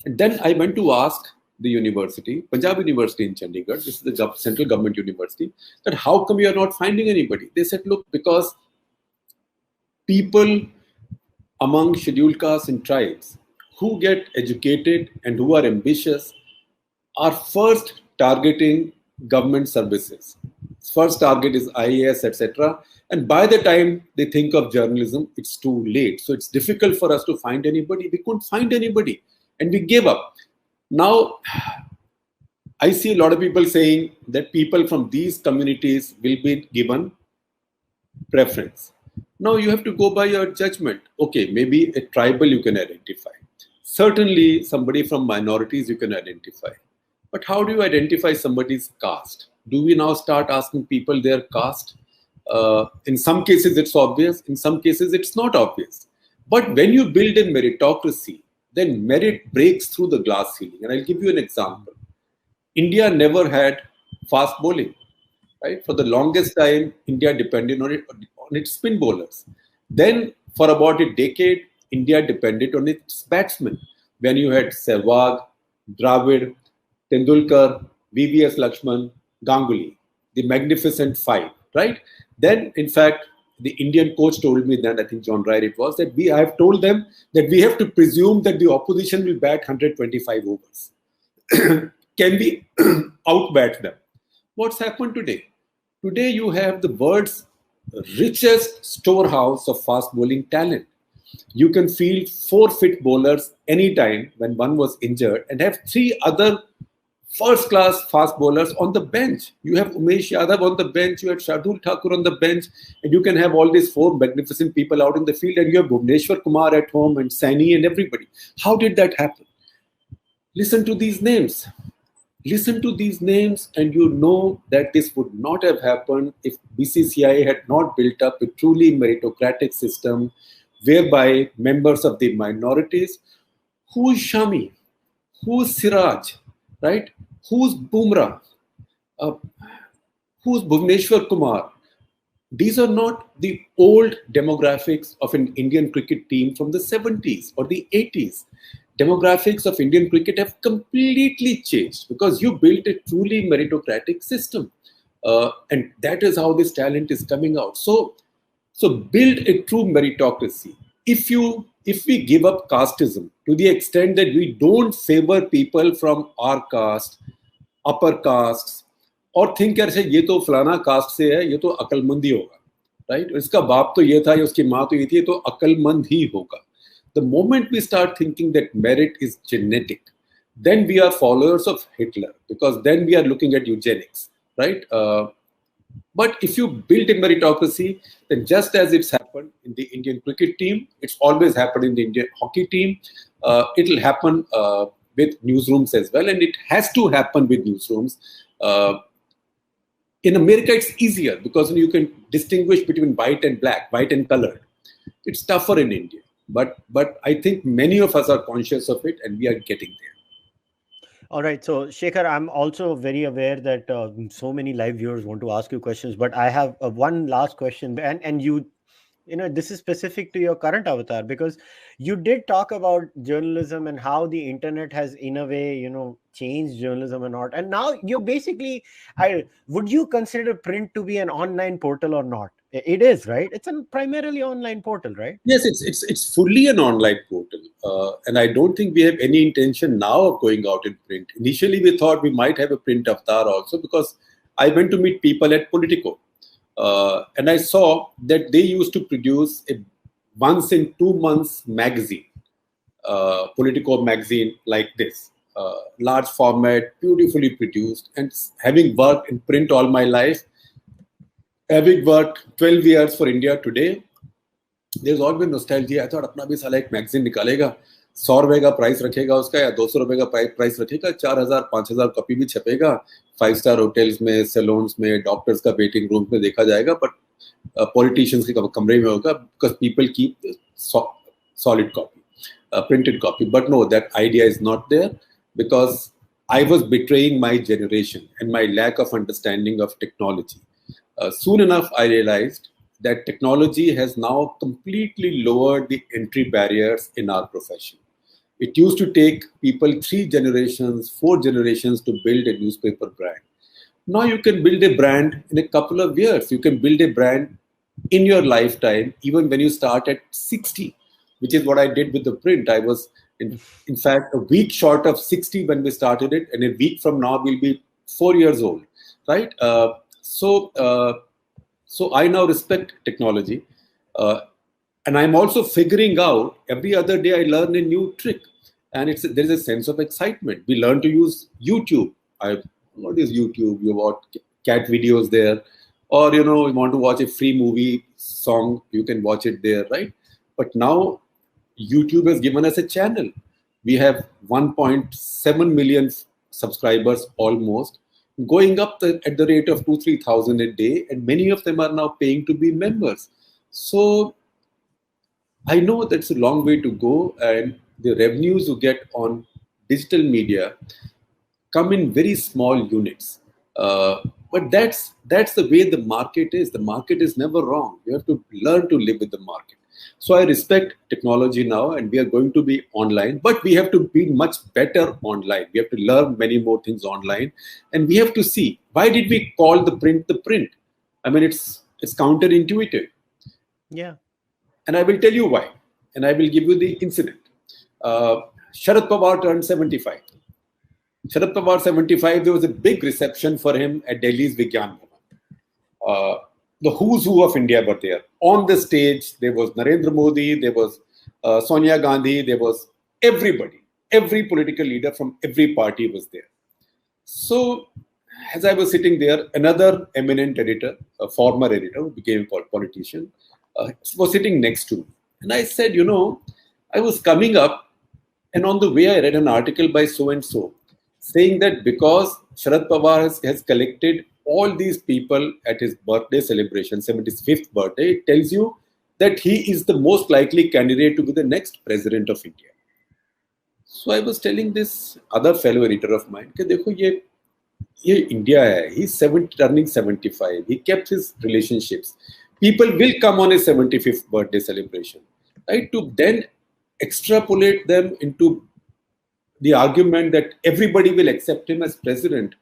And then I went to ask the university, Punjab University in Chandigarh, this is the central government university, that how come you are not finding anybody? They said, look, because people among scheduled castes and tribes who get educated and who are ambitious are first targeting government services. First target is IAS, etc. And by the time they think of journalism, it's too late. So it's difficult for us to find anybody. We couldn't find anybody and we gave up. Now, I see a lot of people saying that people from these communities will be given preference. Now you have to go by your judgment. Okay, maybe a tribal you can identify. Certainly somebody from minorities you can identify. But how do you identify somebody's caste? Do we now start asking people their caste? In some cases it's obvious, in some cases it's not obvious. But when you build a meritocracy, then merit breaks through the glass ceiling. And I'll give you an example. India never had fast bowling, right? For the longest time, India depended on its spin bowlers. Then for about a decade, India depended on its batsmen. When you had Sehwag, Dravid, Tendulkar, VVS Lakshman, Ganguly, the magnificent five, right? Then, in fact, the Indian coach told me that, I think John Ryer it was, that I have told them that we have to presume that the opposition will bat 125 overs. Can we outbat them? What's happened today? Today you have the world's richest storehouse of fast bowling talent. You can field 4 fit bowlers anytime when one was injured and have 3 other first-class fast bowlers on the bench. You have Umesh Yadav on the bench, you have Shardul Thakur on the bench, and you can have all these 4 magnificent people out in the field, and you have Bhuvneshwar Kumar at home and Saini and everybody. How did that happen? Listen to these names. Listen to these names and you know that this would not have happened if BCCI had not built up a truly meritocratic system whereby members of the minorities, who's Shami, who's Siraj, right? Who's Bumrah, who's Bhuvneshwar Kumar. These are not the old demographics of an Indian cricket team from the 70s or the 80s. Demographics of Indian cricket have completely changed because you built a truly meritocratic system. And that is how this talent is coming out. So build a true meritocracy. If we give up casteism to the extent that we don't favor people from our caste, upper castes, और think ऐसे ये तो फलाना cast से है, ये तो अकलमंद ही होगा, right? इसका बाप तो ये था, या उसकी माँ तो ये थी, ये तो अकलमंद ही होगा. The moment we start thinking that merit is genetic, then we are followers of Hitler, because then we are looking at eugenics, right? But if you build a meritocracy, then just as it's happened in the Indian cricket team, it's always happened in the Indian hockey team, it'll happen with newsrooms as well, and it has to happen with newsrooms. In America, it's easier because you can distinguish between white and black, white and colored. It's tougher in India. But I think many of us are conscious of it and we are getting there. All right. So, Shekhar, I'm also very aware that so many live viewers want to ask you questions, but I have one last question. And you know, this is specific to your current avatar, because you did talk about journalism and how the internet has, in a way, you know, changed journalism and not. And now you're basically, would you consider print to be an online portal or not? It is, right? It's a primarily online portal, right? Yes, it's fully an online portal. And I don't think we have any intention now of going out in print. Initially, we thought we might have a print avatar also, because I went to meet people at Politico. And I saw that they used to produce a once in 2 months magazine, Politico magazine like this, large format, beautifully produced. And having worked in print all my life, having worked 12 years for India today, there's always nostalgia. I thought, अपना भी साला एक magazine निकालेगा, 100 रुपए का price रखेगा उसका, या 200 रुपए का प्राइस रखेगा, 4000 5000 कॉपी भी छपेगा, 5-star होटल्स में, सैलून्स में, डॉक्टर्स का वेटिंग रूम में देखा जाएगा, बट पॉलिटिशियंस के कमरे में होगा, because people keep solid copy, printed copy. But no, that idea is not there, because I was betraying my generation and my lack of understanding of technology. Soon enough, I realized that technology has now completely lowered the entry barriers in our profession. It used to take people 3 generations, 4 generations to build a newspaper brand. Now you can build a brand in a couple of years. You can build a brand in your lifetime, even when you start at 60, which is what I did with the print. I was, in fact, a week short of 60 when we started it, and a week from now we'll be 4 years old, right? So I now respect technology. And I'm also figuring out, every other day I learn a new trick. And there's a sense of excitement. We learn to use YouTube. What is YouTube? You watch cat videos there. Or, you want to watch a free movie song, you can watch it there, right? But now YouTube has given us a channel. We have 1.7 million subscribers almost, going up at the rate of 2,000-3,000 a day. And many of them are now paying to be members. So I know that's a long way to go, and the revenues you get on digital media come in very small units. But that's the way the market is. The market is never wrong. You have to learn to live with the market. So I respect technology now, and we are going to be online, but we have to be much better online. We have to learn many more things online, and we have to see, why did we call the print the print? I mean, it's counterintuitive. Yeah. And I will tell you why. And I will give you the incident. Sharad Pawar turned 75. Sharad Pawar 75, there was a big reception for him at Delhi's Vigyan Bhavan. The who's who of India were there. On the stage, there was Narendra Modi, there was Sonia Gandhi, there was everybody. Every political leader from every party was there. So, as I was sitting there, another eminent editor, a former editor who became a politician, was sitting next to me. And I said, I was coming up, and on the way I read an article by so-and-so saying that because Sharad Pawar has collected all these people at his birthday celebration, 75th birthday, it tells you that he is the most likely candidate to be the next president of India. So I was telling this other fellow editor of mine, कि देखो ये India hai. He's turning 75. He kept his relationships. People will come on his 75th birthday celebration, right? To then extrapolate them into the argument that everybody will accept him as president.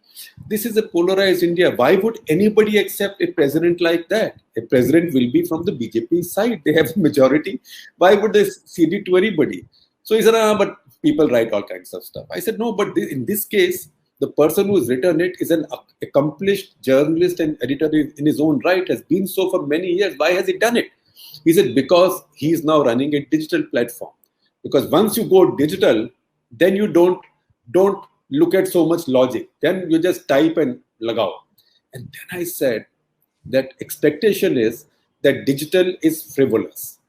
This is a polarized India. Why would anybody accept a president like that? A president will be from the BJP side. They have a majority. Why would they cede it to anybody? So he said, but people write all kinds of stuff. I said, no, but in this case, the person who has written it is an accomplished journalist and editor in his own right, has been so for many years. Why has he done it? He said, because he is now running a digital platform. Because once you go digital, then you don't look at so much logic. Then you just type and lagao. And then I said that expectation is that digital is frivolous.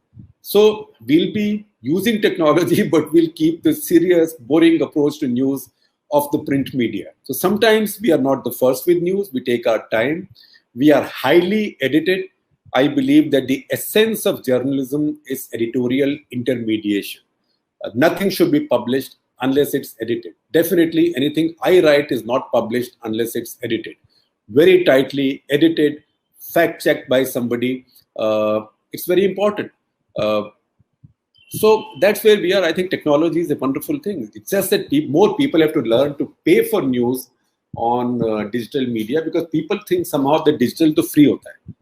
So we'll be using technology, but we'll keep the serious, boring approach to news of the print media. So sometimes we are not the first with news. We take our time. We are highly edited. I believe that the essence of journalism is editorial intermediation. Nothing should be published unless it's edited. Definitely anything I write is not published unless it's edited. Very tightly edited, fact-checked by somebody. It's very important. So that's where we are. I think technology is a wonderful thing. It's just that more people have to learn to pay for news on digital media, because people think somehow that digital to free hota hai.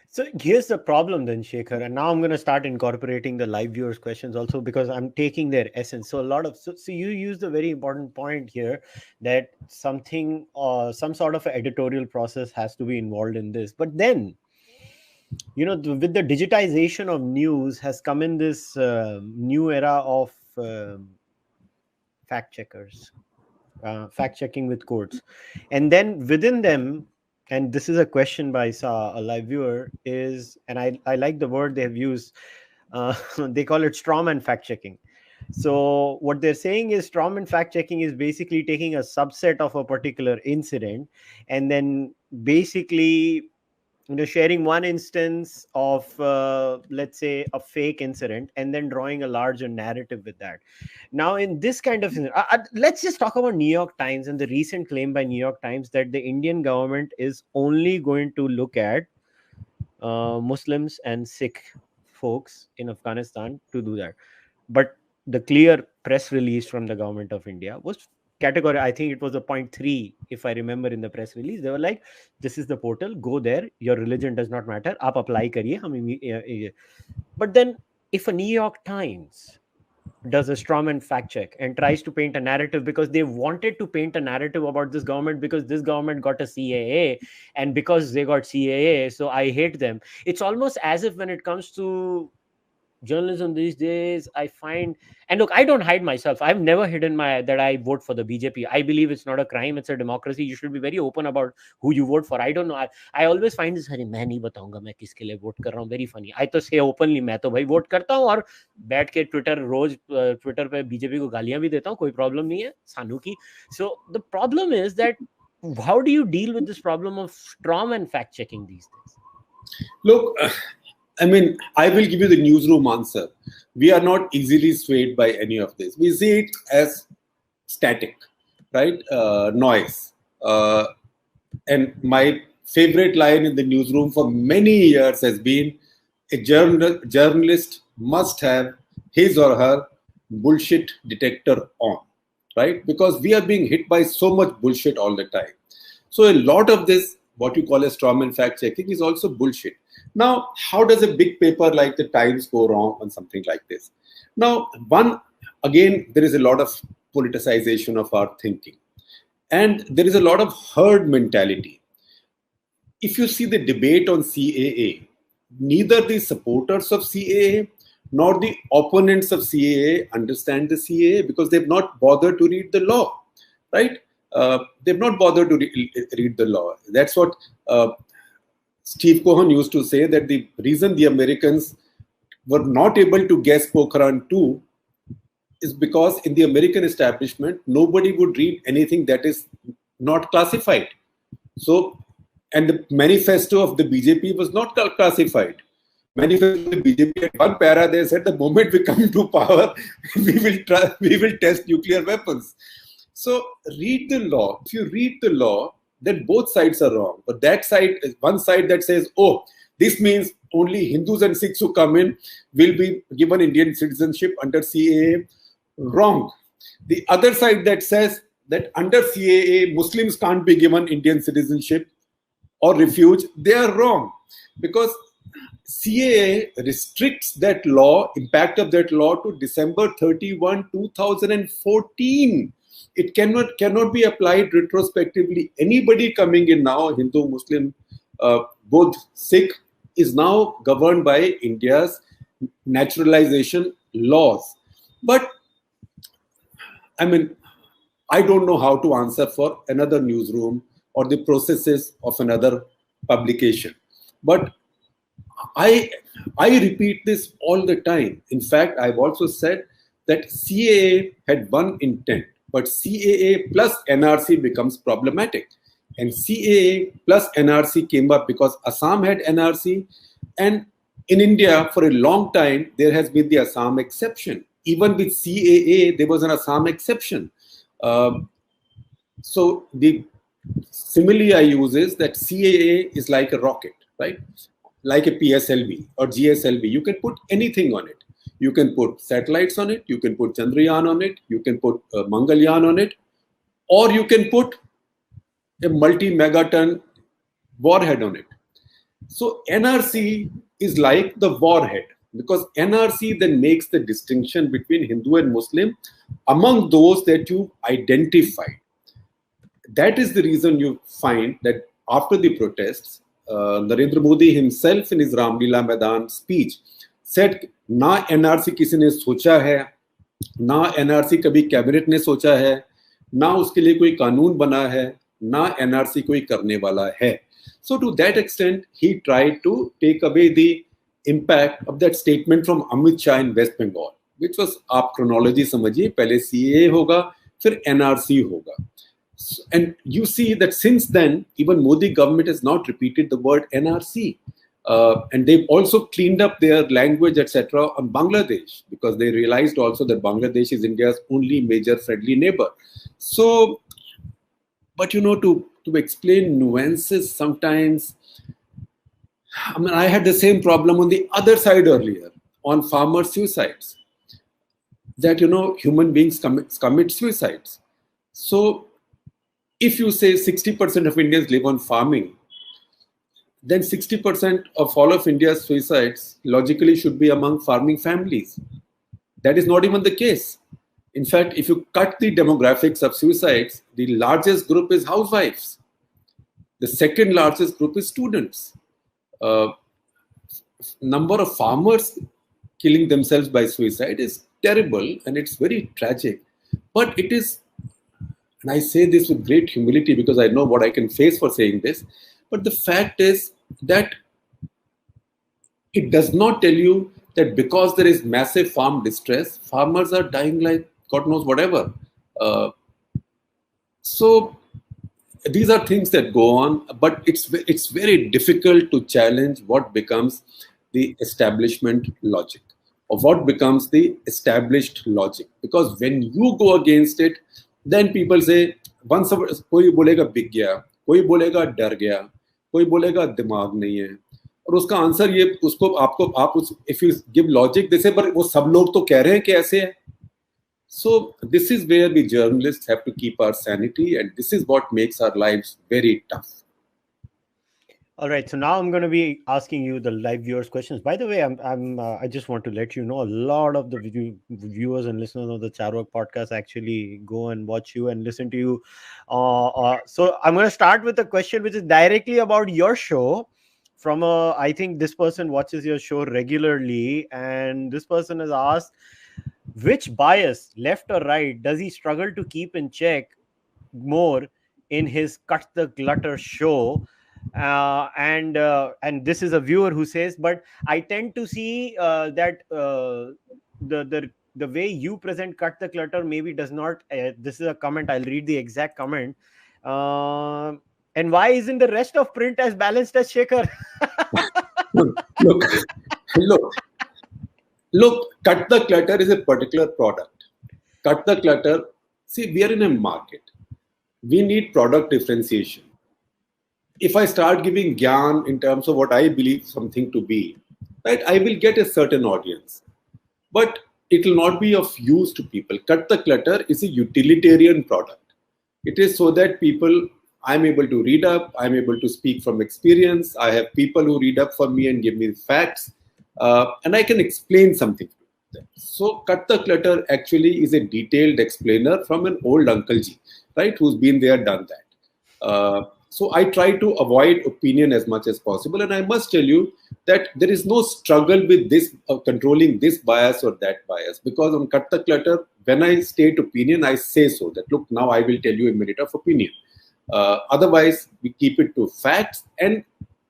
So here's the problem then, Shekhar, and now I'm going to start incorporating the live viewers' questions also, because I'm taking their essence. So so you used a very important point here, that some sort of editorial process has to be involved in this. But then, with the digitization of news has come in this new era of fact checkers, fact checking with courts, and then within them. And this is a question by a live viewer, and I like the word they have used. They call it strawman fact checking. So what they're saying is strawman fact checking is basically taking a subset of a particular incident and then basically sharing one instance of let's say a fake incident and then drawing a larger narrative with that. Now in this kind of let's just talk about New York Times and the recent claim by New York Times that the Indian government is only going to look at Muslims and Sikh folks in Afghanistan to do that. But the clear press release from the government of India was category. I think it was a point 3, if I remember, in the press release. They were like, this is the portal, go there, your religion does not matter, aap apply kariye. But then if a New York Times does a strawman fact check and tries to paint a narrative, because they wanted to paint a narrative about this government because this government got a CAA, and because they got CAA, so I hate them. It's almost as if when it comes to journalism these days, I find, and look, I don't hide myself. I've never hidden that I vote for the BJP. I believe it's not a crime, it's a democracy. You should be very open about who you vote for. I don't know, I always find this, मैं नहीं बताऊंगा मैं किसके लिए vote कर रहा हूँ, very funny. I तो say openly, मैं तो भाई वोट करता हूँ और बैठ के रोज ट्विटर पे बीजेपी को गालियां भी देता हूँ, कोई प्रॉब्लम नहीं है सानू की. So the problem is that how do you deal with this problem of strawman fact checking these days? Look, I mean, I will give you the newsroom answer. We are not easily swayed by any of this. We see it as static, right? Noise. And my favorite line in the newsroom for many years has been, a journalist must have his or her bullshit detector on, right? Because we are being hit by so much bullshit all the time. So a lot of this, what you call a strawman fact checking, is also bullshit. Now, how does a big paper like the Times go wrong on something like this? Now, again, there is a lot of politicization of our thinking. And there is a lot of herd mentality. If you see the debate on CAA, neither the supporters of CAA nor the opponents of CAA understand the CAA because they've not bothered to read the law, right? They've not bothered to read the law. That's what Steve Cohen used to say, that the reason the Americans were not able to guess Pokhran 2 is because in the American establishment, nobody would read anything that is not classified. So, and the manifesto of the BJP was not classified. Manifesto of the BJP, at one para, they said, the moment we come to power, we will test nuclear weapons. So read the law. If you read the law, then both sides are wrong. But that side is one side that says, oh, this means only Hindus and Sikhs who come in will be given Indian citizenship under CAA. Wrong. The other side that says that under CAA, Muslims can't be given Indian citizenship or refuge, they are wrong. Because CAA restricts that law, impact of that law, to December 31, 2014. It cannot be applied retrospectively. Anybody coming in now, Hindu, Muslim, both Sikh, is now governed by India's naturalization laws. But, I mean, I don't know how to answer for another newsroom or the processes of another publication. But I repeat this all the time. In fact, I've also said that CAA had one intent, but CAA plus NRC becomes problematic. And CAA plus NRC came up because Assam had NRC. And in India, for a long time, there has been the Assam exception. Even with CAA, there was an Assam exception. So the simile I use is that CAA is like a rocket, right? Like a PSLV or GSLV. You can put anything on it. You can put satellites on it. You can put Chandrayaan on it. You can put Mangalyaan on it. Or you can put a multi-megaton warhead on it. So NRC is like the warhead, because NRC then makes the distinction between Hindu and Muslim among those that you identify. That is the reason you find that after the protests, Narendra Modi himself in his Ramlila Maidan speech said, ना NRC किसी ने सोचा है, ना NRC कभी cabinet ने सोचा है, ना उसके लिए कोई कानून बना है, ना NRC कोई करने वाला है. So to that extent, he tried to take away the impact of that statement from Amit Shah in West Bengal, which was, आप chronology समझिए, पहले CAA होगा, फिर NRC होगा. And you see that since then, even Modi government has not repeated the word NRC. And they've also cleaned up their language, etc. on Bangladesh, because they realized also that Bangladesh is India's only major friendly neighbor. So, but you know, to explain nuances sometimes, I mean, I had the same problem on the other side earlier, on farmer suicides. that, human beings commit suicides. So if you say 60% of Indians live on farming, then 60% of all of India's suicides logically should be among farming families. That is not even the case. In fact, if you cut the demographics of suicides, the largest group is housewives. The second largest group is students. Number of farmers killing themselves by suicide is terrible, and it's very tragic. But it is, and I say this with great humility because I know what I can face for saying this, but the fact is that it does not tell you that because there is massive farm distress, farmers are dying like God knows whatever. So these are things that go on, but it's very difficult to challenge what becomes the establishment logic, or what becomes the established logic. Because when you go against it, then people say, once कोई बोलेगा बिक गया, कोई बोलेगा डर गया, कोई बोलेगा दिमाग नहीं है, और उसका आंसर ये उसको आप if you give logic, they say, but वो सब लोग तो कह रहे हैं कि ऐसे है. So this is where the journalists have to keep our sanity, and this is what makes our lives very tough. All right, so now I'm going to be asking you the live viewers questions. By the way, I just want to let you know, a lot of the viewers and listeners of the Cārvāka Podcast actually go and watch you and listen to you. So I'm going to start with a question which is directly about your show. From I think this person watches your show regularly, and this person has asked, which bias, left or right, does he struggle to keep in check more in his Cut the Clutter show? And this is a viewer who says, but I tend to see that the way you present Cut the Clutter maybe does not. This is a comment. I'll read the exact comment. And why isn't the rest of print as balanced as Shekhar? Look, Cut the Clutter is a particular product. Cut the Clutter. See, we are in a market. We need product differentiation. If I start giving gyan in terms of what I believe something to be, right, I will get a certain audience, but it will not be of use to people. Cut the Clutter is a utilitarian product. It is so that I'm able to read up, I'm able to speak from experience, I have people who read up for me and give me facts, and I can explain something to them. So Cut the Clutter actually is a detailed explainer from an old Uncle Ji, right, who's been there, done that. So I try to avoid opinion as much as possible. And I must tell you that there is no struggle with this, controlling this bias or that bias. Because on Cut the Clutter, when I state opinion, I say so. That, look, now I will tell you a minute of opinion. Otherwise, we keep it to facts and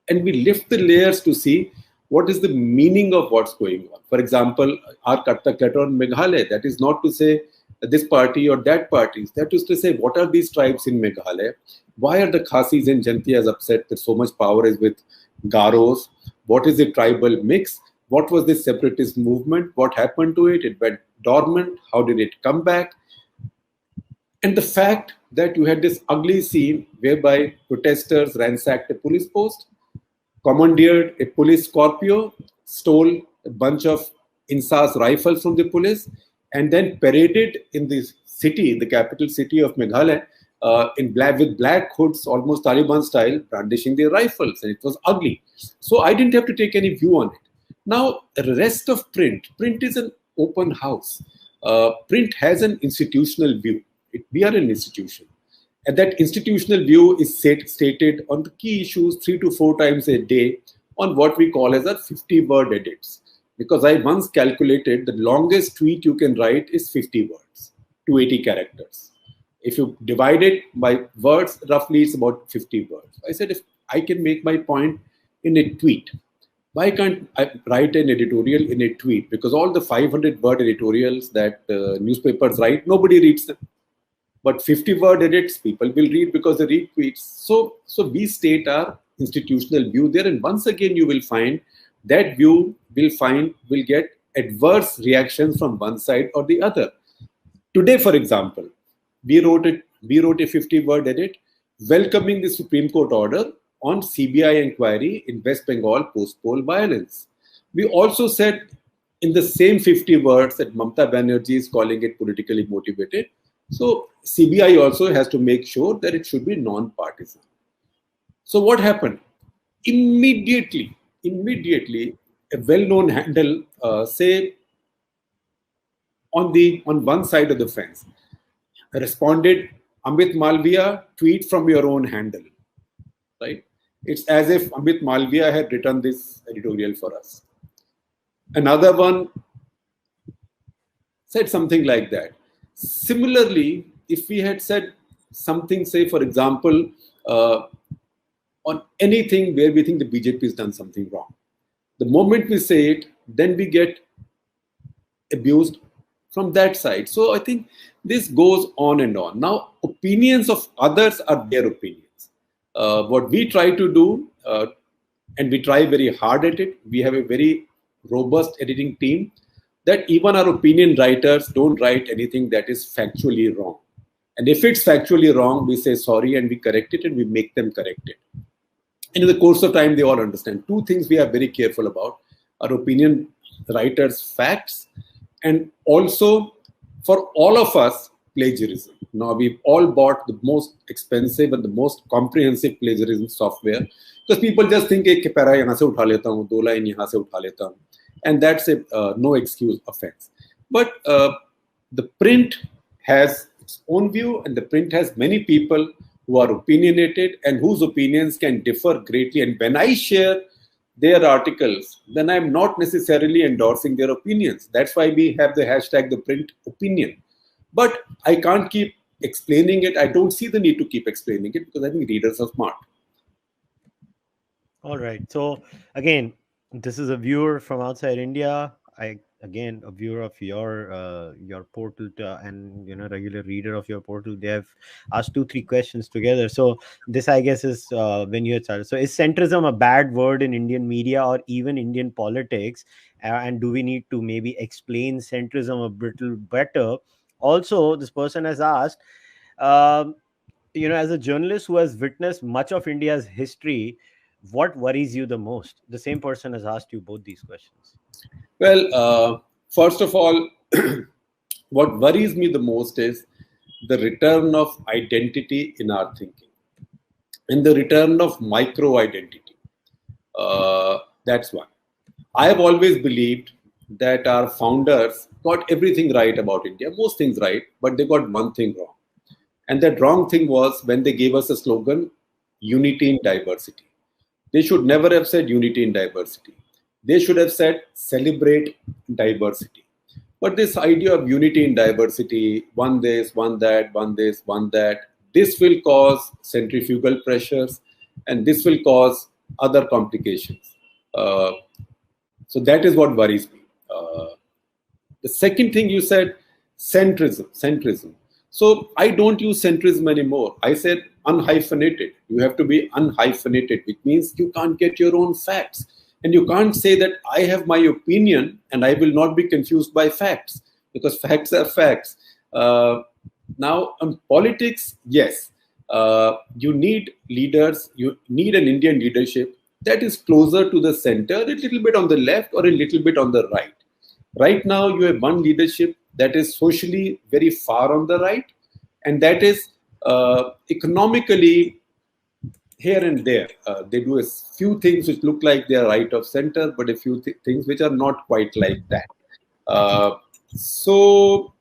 we lift the layers to see what is the meaning of what's going on. For example, our Cut the Clutter on Meghalaya, that is not to say this party or that party. That is to say, what are these tribes in Meghalaya? Why are the Khasis and Jantiyas upset that so much power is with Garos? What is the tribal mix? What was this separatist movement? What happened to it? It went dormant. How did it come back? And the fact that you had this ugly scene whereby protesters ransacked a police post, commandeered a police Scorpio, stole a bunch of Insas rifles from the police, and then paraded in the city, the capital city of Meghalaya, with black hoods, almost Taliban style, brandishing their rifles, and it was ugly. So I didn't have to take any view on it. Now, the rest of print is an open house. Print has an institutional view. We are an institution. And that institutional view is stated on the key issues 3 to 4 times a day on what we call as our 50-word edits. Because I once calculated the longest tweet you can write is 50 words, 280 characters. If you divide it by words, roughly it's about 50 words. I said, if I can make my point in a tweet, why can't I write an editorial in a tweet? Because all the 500-word editorials that newspapers write, nobody reads them. But 50-word edits, people will read because they read tweets. So we state our institutional view there. And once again, you will find that view will get adverse reactions from one side or the other. Today, for example, we wrote a 50-word edit welcoming the Supreme Court order on CBI inquiry in West Bengal post-poll violence. We also said in the same 50 words that Mamata Banerjee is calling it politically motivated. So CBI also has to make sure that it should be non-partisan. So what happened? Immediately, a well-known handle, say on one side of the fence, responded, Amit Malviya, tweet from your own handle, right? It's as if Amit Malviya had written this editorial for us. Another one said something like that. Similarly, if we had said something, say, for example, on anything where we think the BJP has done something wrong, the moment we say it, then we get abused from that side. So I think this goes on and on. Now, opinions of others are their opinions. What we try to do, and we try very hard at it, we have a very robust editing team, that even our opinion writers don't write anything that is factually wrong. And if it's factually wrong, we say sorry and we correct it and we make them correct it. And in the course of time, they all understand. Two things we are very careful about: our opinion writers' facts, and also for all of us, plagiarism. Now, we've all bought the most expensive and the most comprehensive plagiarism software because people just think, ek para yahan se utha leta hu, do line yahan se utha leta hu. And that's a no excuse offense. But the print has its own view, and the print has many people who are opinionated and whose opinions can differ greatly. And when I share their articles, then I'm not necessarily endorsing their opinions. That's why we have the hashtag the print opinion. But I can't keep explaining it. I don't see the need to keep explaining it because I think readers are smart. All right. So again, this is a viewer from outside India. Again, a viewer of your portal and regular reader of your portal. They have asked 2-3 questions together. So this, I guess, is when you had started. So is centrism a bad word in Indian media or even Indian politics? And do we need to maybe explain centrism a little better? Also, this person has asked, as a journalist who has witnessed much of India's history, what worries you the most? The same person has asked you both these questions. Well, first of all, what worries me the most is the return of identity in our thinking and the return of micro-identity. That's one. I have always believed that our founders got everything right about India, most things right, but they got one thing wrong. And that wrong thing was when they gave us a slogan, unity in diversity. They should never have said unity in diversity. They should have said celebrate diversity. But this idea of unity in diversity, one this, one that, one this, one that, this will cause centrifugal pressures and this will cause other complications. So that is what worries me. The second thing you said, centrism. So I don't use centrism anymore. I said unhyphenated. You have to be unhyphenated, which means you can't get your own facts. And you can't say that I have my opinion and I will not be confused by facts, because facts are facts. Now, on politics, yes, you need leaders, you need an Indian leadership that is closer to the center, a little bit on the left or a little bit on the right. Right now, you have one leadership that is socially very far on the right, and that is economically here and there. They do a few things which look like they are right of center, but a few things which are not quite like that. So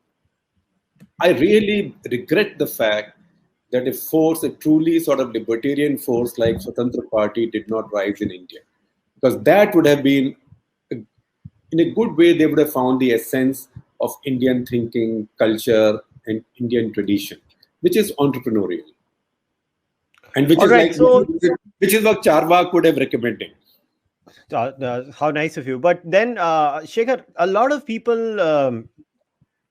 I really regret the fact that a truly sort of libertarian force like Swatantra Party did not rise in India. Because that would have been, in a good way, they would have found the essence of Indian thinking, culture, and Indian tradition, which is entrepreneurial. And which is what Cārvāka would have recommended. How nice of you. But then, Shekhar, a lot of people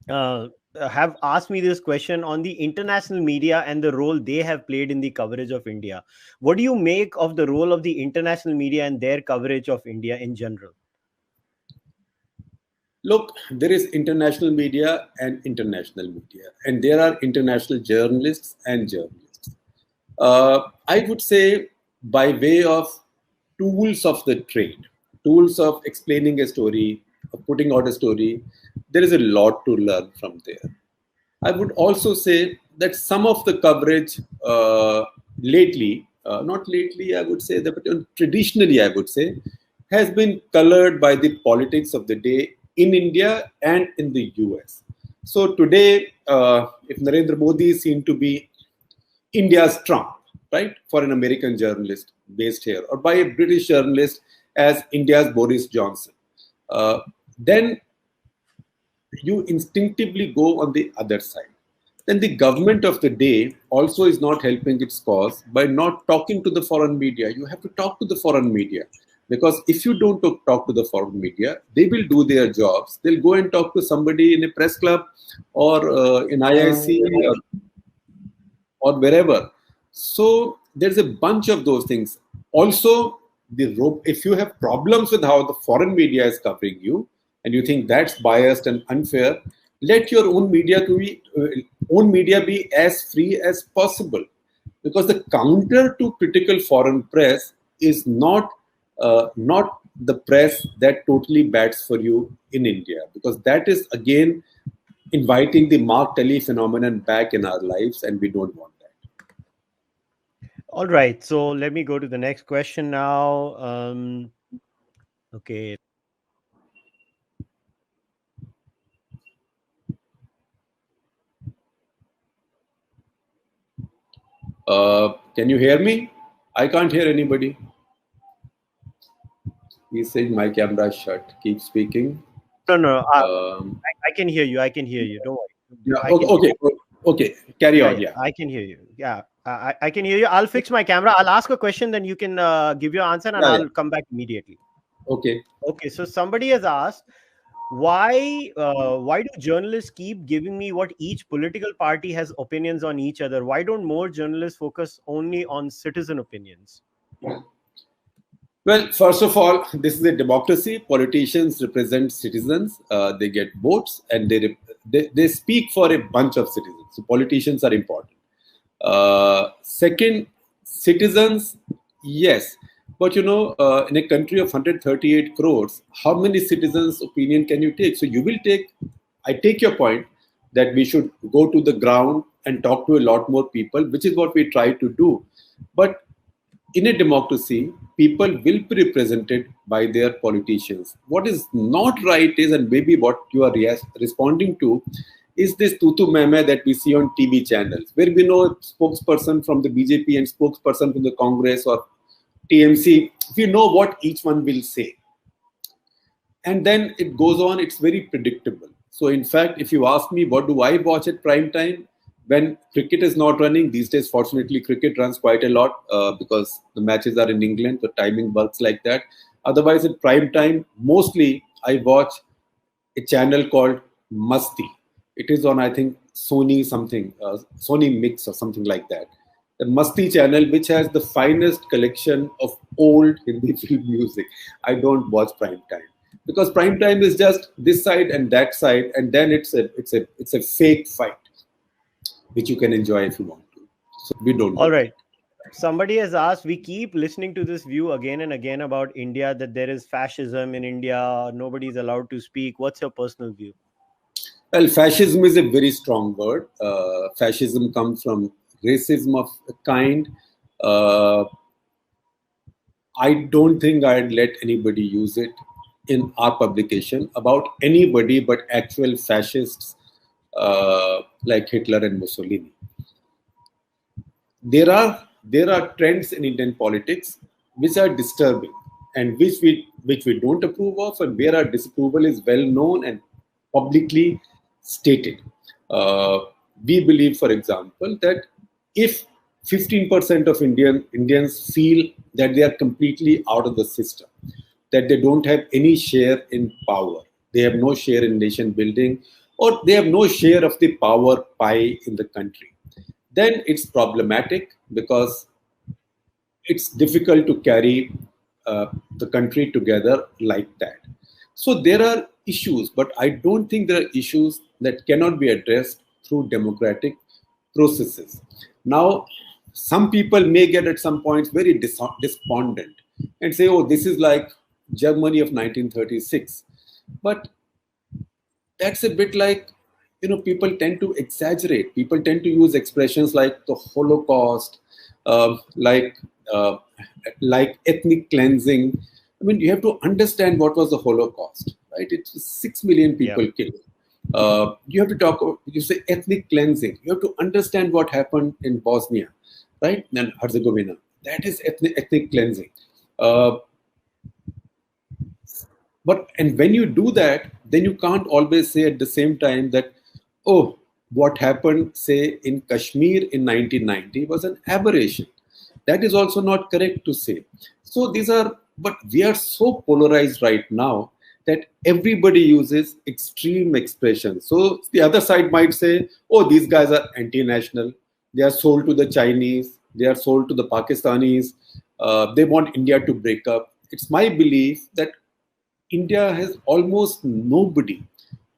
have asked me this question on the international media and the role they have played in the coverage of India. What do you make of the role of the international media and their coverage of India in general? Look, there is international media and international media, and there are international journalists and journalists. I would say by way of tools of the trade, tools of explaining a story, of putting out a story, there is a lot to learn from there. I would also say that some of the coverage lately, not lately, I would say, that, but traditionally, I would say, has been colored by the politics of the day in India and in the US. So today, if Narendra Modi is seen to be India's Trump, right, for an American journalist based here, or by a British journalist as India's Boris Johnson, then you instinctively go on the other side. Then the government of the day also is not helping its cause by not talking to the foreign media. You have to talk to the foreign media, because if you don't talk to the foreign media, they will do their jobs. They'll go and talk to somebody in a press club or in IIC or wherever. So there's a bunch of those things. Also, if you have problems with how the foreign media is covering you, and you think that's biased and unfair, let your own media be as free as possible. Because the counter to critical foreign press is not the press that totally bats for you in India, because that is again inviting the Mark Telly phenomenon back in our lives, and we don't want that. All right, so let me go to the next question now. Okay. Can you hear me? I can't hear anybody. He's saying my camera is shut. Keep speaking. No. I can hear you. Don't worry. Yeah, okay. Carry on. Yeah, I can hear you. Yeah, I can hear you. I'll fix my camera. I'll ask a question, then you can give your answer, and I'll come back immediately. Okay. So somebody has asked, why do journalists keep giving me what each political party has opinions on each other? Why don't more journalists focus only on citizen opinions? Well, first of all, this is a democracy. Politicians represent citizens. They get votes, and they speak for a bunch of citizens. So politicians are important. Second, citizens, yes. But in a country of 138 crores, how many citizens' opinion can you take? So I take your point that we should go to the ground and talk to a lot more people, which is what we try to do. But in a democracy, people will be represented by their politicians. What is not right is, and maybe what you are responding to, is this tutu meme that we see on TV channels, where we know a spokesperson from the BJP and spokesperson from the Congress or TMC, we know what each one will say. And then it goes on, it's very predictable. So in fact, if you ask me, what do I watch at prime time? When cricket is not running, these days, fortunately, cricket runs quite a lot because the matches are in England, the timing works like that. Otherwise, at prime time, mostly I watch a channel called Masti. It is on, I think, Sony Mix or something like that. The Masti channel, which has the finest collection of old Hindi film music. I don't watch prime time because prime time is just this side and that side, and then it's a fake fight, which you can enjoy if you want to. So we don't. All right. Somebody has asked, we keep listening to this view again and again about India, that there is fascism in India, nobody's allowed to speak. What's your personal view? Well, fascism is a very strong word. Fascism comes from racism of a kind. I don't think I'd let anybody use it in our publication about anybody but actual fascists like Hitler and Mussolini. There are trends in Indian politics which are disturbing and which we don't approve of, and where our disapproval is well known and publicly stated. We believe, for example, that if 15% of Indians feel that they are completely out of the system, that they don't have any share in power, they have no share in nation building, or they have no share of the power pie in the country, then it's problematic because it's difficult to carry the country together like that. So there are issues, but I don't think there are issues that cannot be addressed through democratic processes. Now, some people may get at some points very despondent and say, oh, this is like Germany of 1936. But that's a bit like, people tend to exaggerate. People tend to use expressions like the Holocaust, um, like uh, like ethnic cleansing. I mean, you have to understand what was the Holocaust, right? It's 6 million people killed. You have to you say ethnic cleansing. You have to understand what happened in Bosnia, right? And Herzegovina. That is ethnic cleansing. Uh, and when you do that, then you can't always say at the same time that, oh, what happened, say, in Kashmir in 1990 was an aberration. That is also not correct to say. So but we are so polarized right now that everybody uses extreme expressions. So the other side might say, oh, these guys are anti-national. They are sold to the Chinese. They are sold to the Pakistanis. They want India to break up. It's my belief that India has almost nobody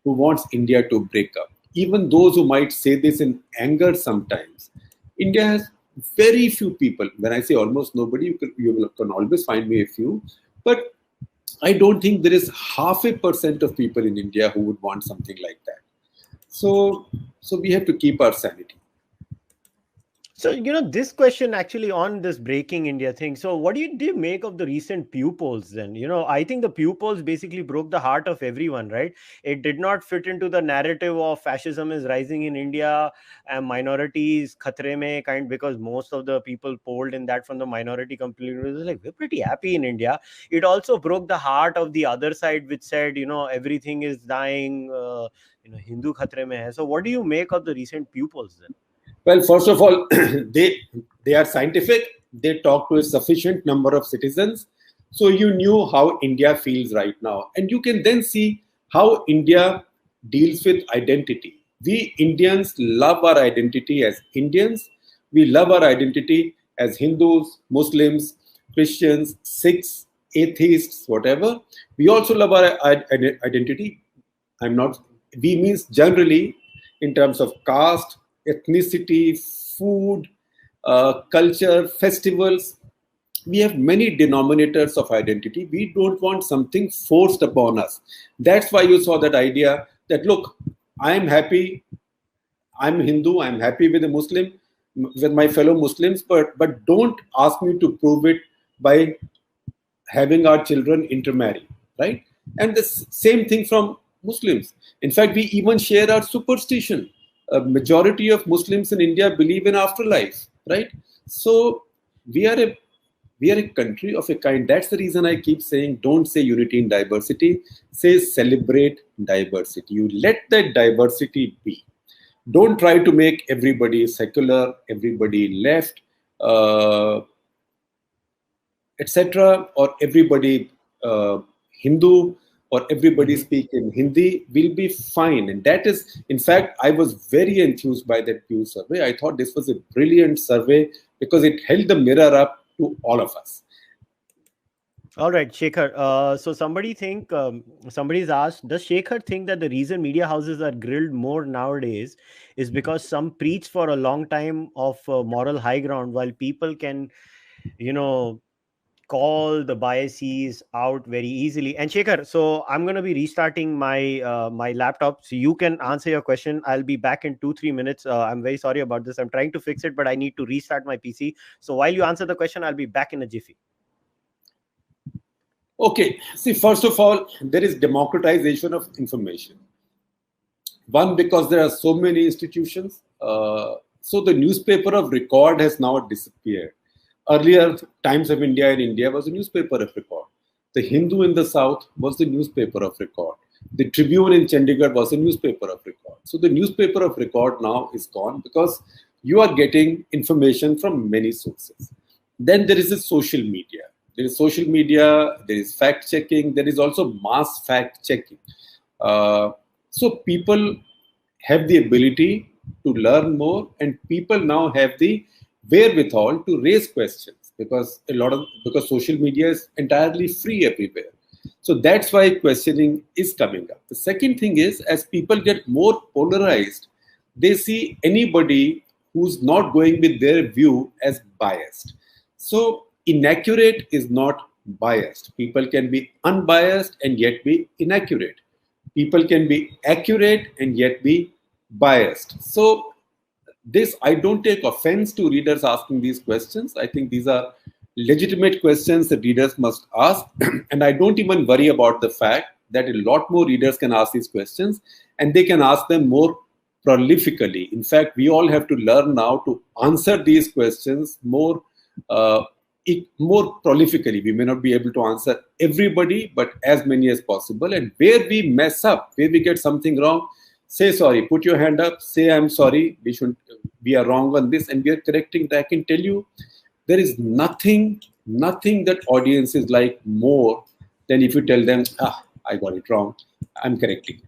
who wants India to break up. Even those who might say this in anger sometimes, India has very few people. When I say almost nobody, you can always find me a few. But I don't think there is 0.5% of people in India who would want something like that. So we have to keep our sanity. So, this question actually on this breaking India thing. So what do you make of the recent Pew polls then? I think the Pew polls basically broke the heart of everyone, right? It did not fit into the narrative of fascism is rising in India and minorities khatre mein kind, because most of the people polled in that from the minority community was like, we're pretty happy in India. It also broke the heart of the other side, which said, everything is dying, Hindu khatre mein hai. So what do you make of the recent Pew polls then? Well, first of all, they are scientific. They talk to a sufficient number of citizens. So you knew how India feels right now. And you can then see how India deals with identity. We Indians love our identity as Indians. We love our identity as Hindus, Muslims, Christians, Sikhs, atheists, whatever. We also love our identity. We means generally in terms of caste, ethnicity, food, culture, festivals. We have many denominators of identity. We don't want something forced upon us. That's why you saw that idea that, look, I'm happy, I'm Hindu, I'm happy with a Muslim, with my fellow Muslims, but don't ask me to prove it by having our children intermarry, right? And the same thing from Muslims. In fact, we even share our superstition. A majority of Muslims in India believe in afterlife, right? So we are a country of a kind. That's the reason I keep saying, don't say unity in diversity. Say celebrate diversity. You let that diversity be. Don't try to make everybody secular, everybody left, etc., or everybody Hindu, or everybody speak in Hindi. Will be fine. And that is, in fact, I was very enthused by that Pew survey. I thought this was a brilliant survey because it held the mirror up to all of us. All right, Shekhar. So somebody's asked, does Shekhar think that the reason media houses are grilled more nowadays is because some preach for a long time of moral high ground, while people can, call the biases out very easily? And Shekhar, so I'm going to be restarting my my laptop, so you can answer your question. I'll be back in 2-3 minutes. I'm very sorry about this. I'm trying to fix it, but I need to restart my PC. So while you answer the question, I'll be back in a jiffy. Okay. See, first of all, there is democratization of information. One, because there are so many institutions. So the newspaper of record has now disappeared. Earlier, Times of India in India was a newspaper of record. The Hindu in the South was the newspaper of record. The Tribune in Chandigarh was a newspaper of record. So the newspaper of record now is gone because you are getting information from many sources. Then there is a social media. There is social media, there is fact checking, there is also mass fact checking. So people have the ability to learn more, and people now have the wherewithal to raise questions because social media is entirely free everywhere. So that's why questioning is coming up. The second thing is, as people get more polarized, they see anybody who's not going with their view as biased. So inaccurate is not biased. People can be unbiased and yet be inaccurate. People can be accurate and yet be biased. So I don't take offense to readers asking these questions. I think these are legitimate questions that readers must ask. And I don't even worry about the fact that a lot more readers can ask these questions, and they can ask them more prolifically. In fact, we all have to learn now to answer these questions more prolifically. We may not be able to answer everybody, but as many as possible. And where we mess up, where we get something wrong, say sorry, put your hand up, say I'm sorry, we are wrong on this, and we are correcting it. I can tell you, there is nothing that audiences like more than if you tell them, I got it wrong, I'm correcting it.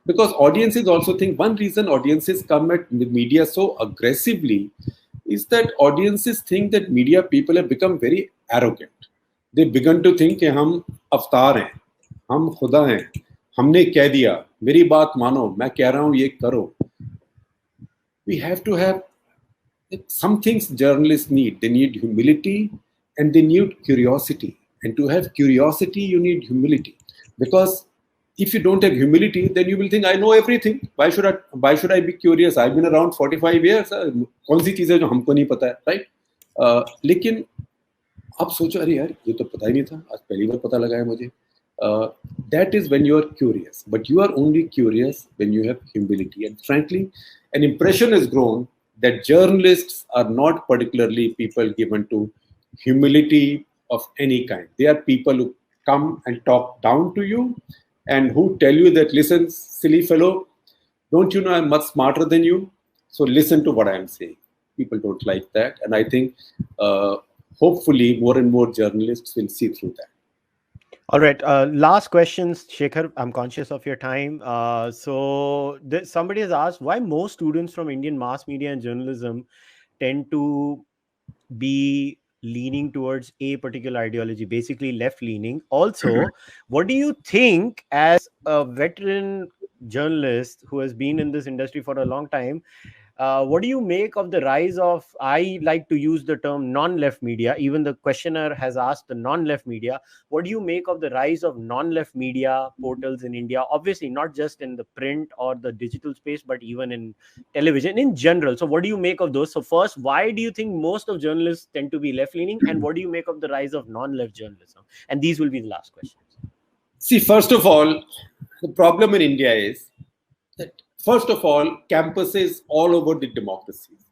Because audiences also think, one reason audiences come at the media so aggressively is that audiences think that media people have become very arrogant. They begun to think कि हम अवतार हैं, हम खुदा हैं, हमने कह दिया, मेरी बात मानो, मैं कह रहा हूँ ये करो. We have to have some things journalists need. They need humility and they need curiosity. And to have curiosity, you need humility. Because if you don't have humility, then you will think, I know everything. Why should I be curious? I've been around 45 years. कौन सी चीज़ें जो हमको नहीं पता है, right? लेकिन आप सोचो, अरे यार ये तो पता ही नहीं था, आज पहली बार पता लगा है मुझे. That is when you are curious. But you are only curious when you have humility. And frankly, an impression has grown that journalists are not particularly people given to humility of any kind. They are people who come and talk down to you and who tell you that, listen, silly fellow, don't you know I'm much smarter than you? So listen to what I'm saying. People don't like that. And I think hopefully more and more journalists will see through that. All right. Last questions, Shekhar. I'm conscious of your time. Somebody has asked why most students from Indian mass media and journalism tend to be leaning towards a particular ideology, basically left-leaning. Also, what do you think, as a veteran journalist who has been in this industry for a long time, what do you make of the rise of, I like to use the term non-left media, even the questioner has asked the non-left media, what do you make of the rise of non-left media portals in India? Obviously, not just in the print or the digital space, but even in television in general. So what do you make of those? So first, why do you think most of journalists tend to be left-leaning? And what do you make of the rise of non-left journalism? And these will be the last questions. See, first of all, the problem in India is that, first of all, campuses all over the democracies.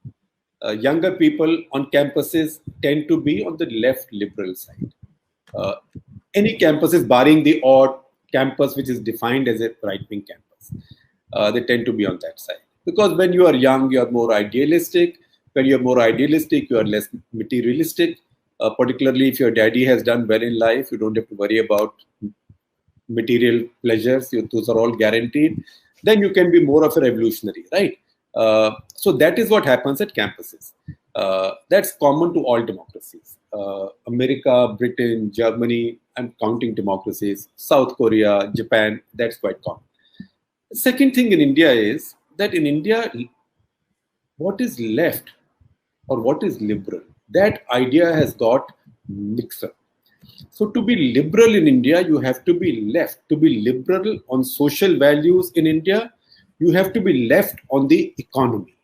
Younger people on campuses tend to be on the left liberal side. Any campuses, barring the odd campus which is defined as a right-wing campus, they tend to be on that side. Because when you are young, you are more idealistic. When you are more idealistic, you are less materialistic. Particularly if your daddy has done well in life, you don't have to worry about material pleasures. Those are all guaranteed. Then you can be more of a revolutionary, right? So that is what happens at campuses. That's common to all democracies. America, Britain, Germany, I'm counting democracies, South Korea, Japan, that's quite common. The second thing in India is that in India, what is left or what is liberal, that idea has got mixed up. So to be liberal in India, you have to be left. To be liberal on social values in India, you have to be left on the economy.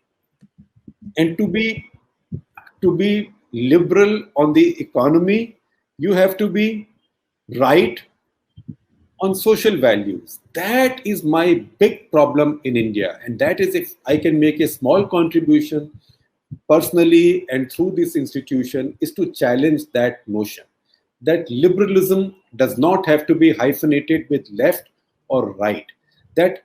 And to be liberal on the economy, you have to be right on social values. That is my big problem in India. And that is, if I can make a small contribution personally and through this institution, is to challenge that notion. That liberalism does not have to be hyphenated with left or right. That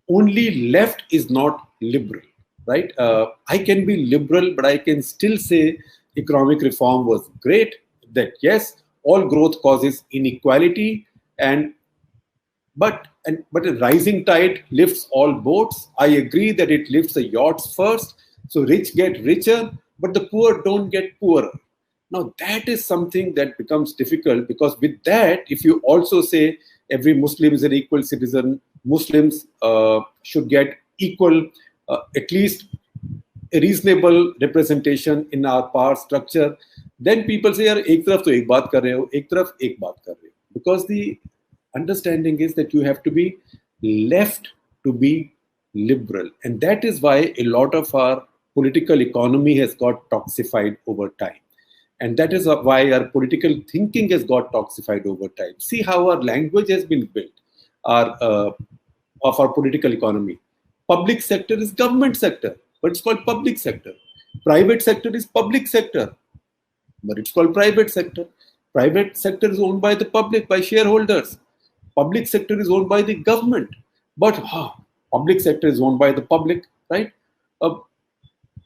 only left is not liberal, right? I can be liberal, but I can still say economic reform was great. That yes, all growth causes inequality, but a rising tide lifts all boats. I agree that it lifts the yachts first, so rich get richer, but the poor don't get poorer. Now, that is something that becomes difficult, because with that, if you also say every Muslim is an equal citizen, Muslims should get equal, at least a reasonable representation in our power structure, then people say, "यार एक तरफ तो एक बात कर रहे हो, एक तरफ एक बात कर रहे हो." Because the understanding is that you have to be left to be liberal, and that is why a lot of our political economy has got toxified over time. And that is why our political thinking has got toxified over time. See how our language has been built, of our political economy. Public sector is government sector, but it's called public sector. Private sector is public sector, but it's called private sector. Private sector is owned by the public, by shareholders. Public sector is owned by the government, but public sector is owned by the public, right?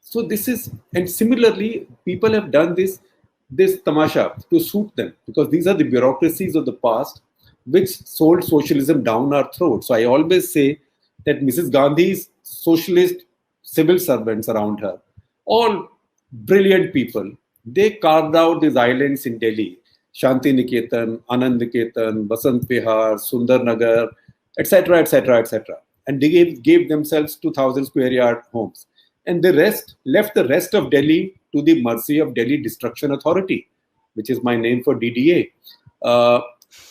So this is, and similarly, people have done this tamasha to suit them, because these are the bureaucracies of the past which sold socialism down our throat. So I always say that Mrs. Gandhi's socialist civil servants around her, all brilliant people, they carved out these islands in Delhi: Shanti Niketan, Anand Niketan, Basant Vihar, Sundar Nagar, etc., etc., etc. And they gave themselves 2,000 square yard homes. And the rest left the rest of Delhi to the mercy of Delhi Destruction Authority, which is my name for DDA.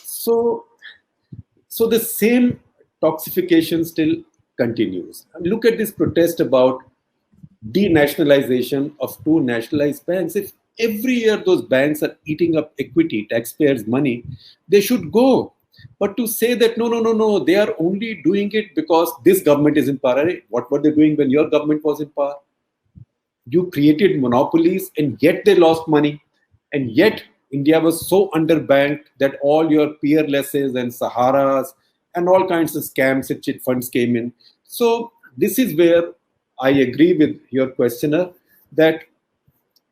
So the same toxification still continues. Look at this protest about denationalization of two nationalized banks. If every year those banks are eating up equity, taxpayers' money, they should go. But to say that no, they are only doing it because this government is in power. What were they doing when your government was in power? You created monopolies, and yet they lost money. And yet India was so underbanked that all your peerlesses and Saharas and all kinds of scams and chit funds came in. So this is where I agree with your questioner that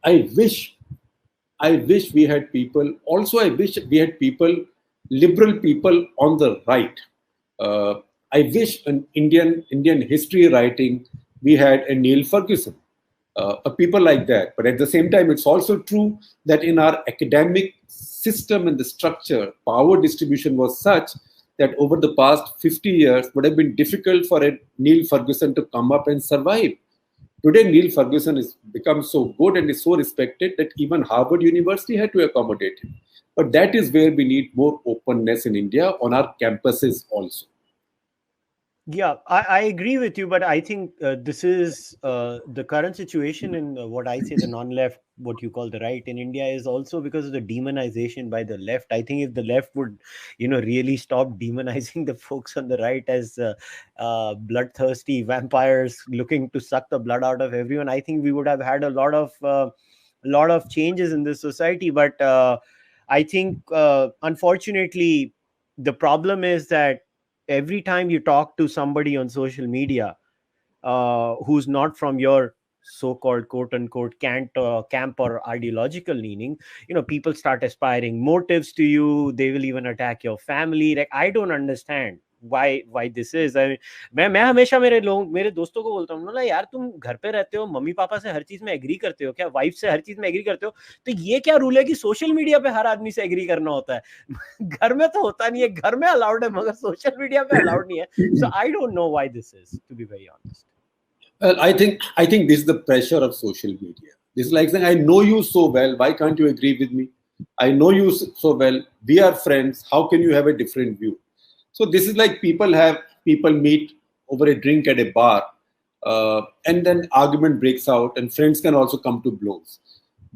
I wish we had people. Also, I wish we had people, liberal people on the right. I wish in Indian history writing we had a Neil Ferguson, a people like that. But at the same time, it's also true that in our academic system and the structure, power distribution was such that over the past 50 years would have been difficult for a Neil Ferguson to come up and survive. Today, Neil Ferguson has become so good and is so respected that even Harvard University had to accommodate him. But that is where we need more openness in India on our campuses also. Yeah, I agree with you, but I think this is the current situation in what I say the non-left, what you call the right in India, is also because of the demonization by the left. I think if the left would, really stop demonizing the folks on the right as bloodthirsty vampires looking to suck the blood out of everyone, I think we would have had a lot of changes in this society. But I think unfortunately the problem is that every time you talk to somebody on social media who's not from your so-called quote-unquote camp or ideological leaning, people start aspiring motives to you. They will even attack your family. Like, I don't understand why this is. I mean, मैं हमेशा मेरे दोस्तों को बोलता हूँ ना, यार तुम घर पे रहते हो, मम्मी पापा से हर चीज में एग्री करते हो क्या, वाइफ से हर चीज में एग्री करते हो, तो ये क्या रूल है कि सोशल मीडिया पे हर आदमी से एग्री करना होता है? घर में तो होता नहीं है, घर में अलाउड है मगर सोशल मीडिया पे अलाउड नहीं है. So I don't know why this is, to be very honest. Well, I think this is the pressure of social media. This is like saying, I know you so well, why can't you agree with me? I know you so well, we are friends, how can you have a different view? So this is like people meet over a drink at a bar, and then argument breaks out, and friends can also come to blows.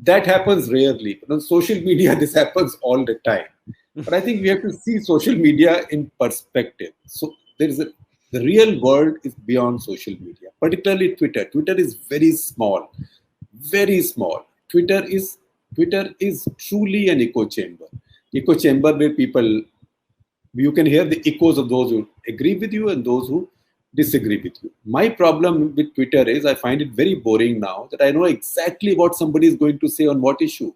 That happens rarely. But on social media, this happens all the time. But I think we have to see social media in perspective. So the real world is beyond social media, particularly Twitter. Twitter is very small, very small. Twitter is truly an echo chamber. Echo chamber where you can hear the echoes of those who agree with you and those who disagree with you. My problem with Twitter is I find it very boring now that I know exactly what somebody is going to say on what issue.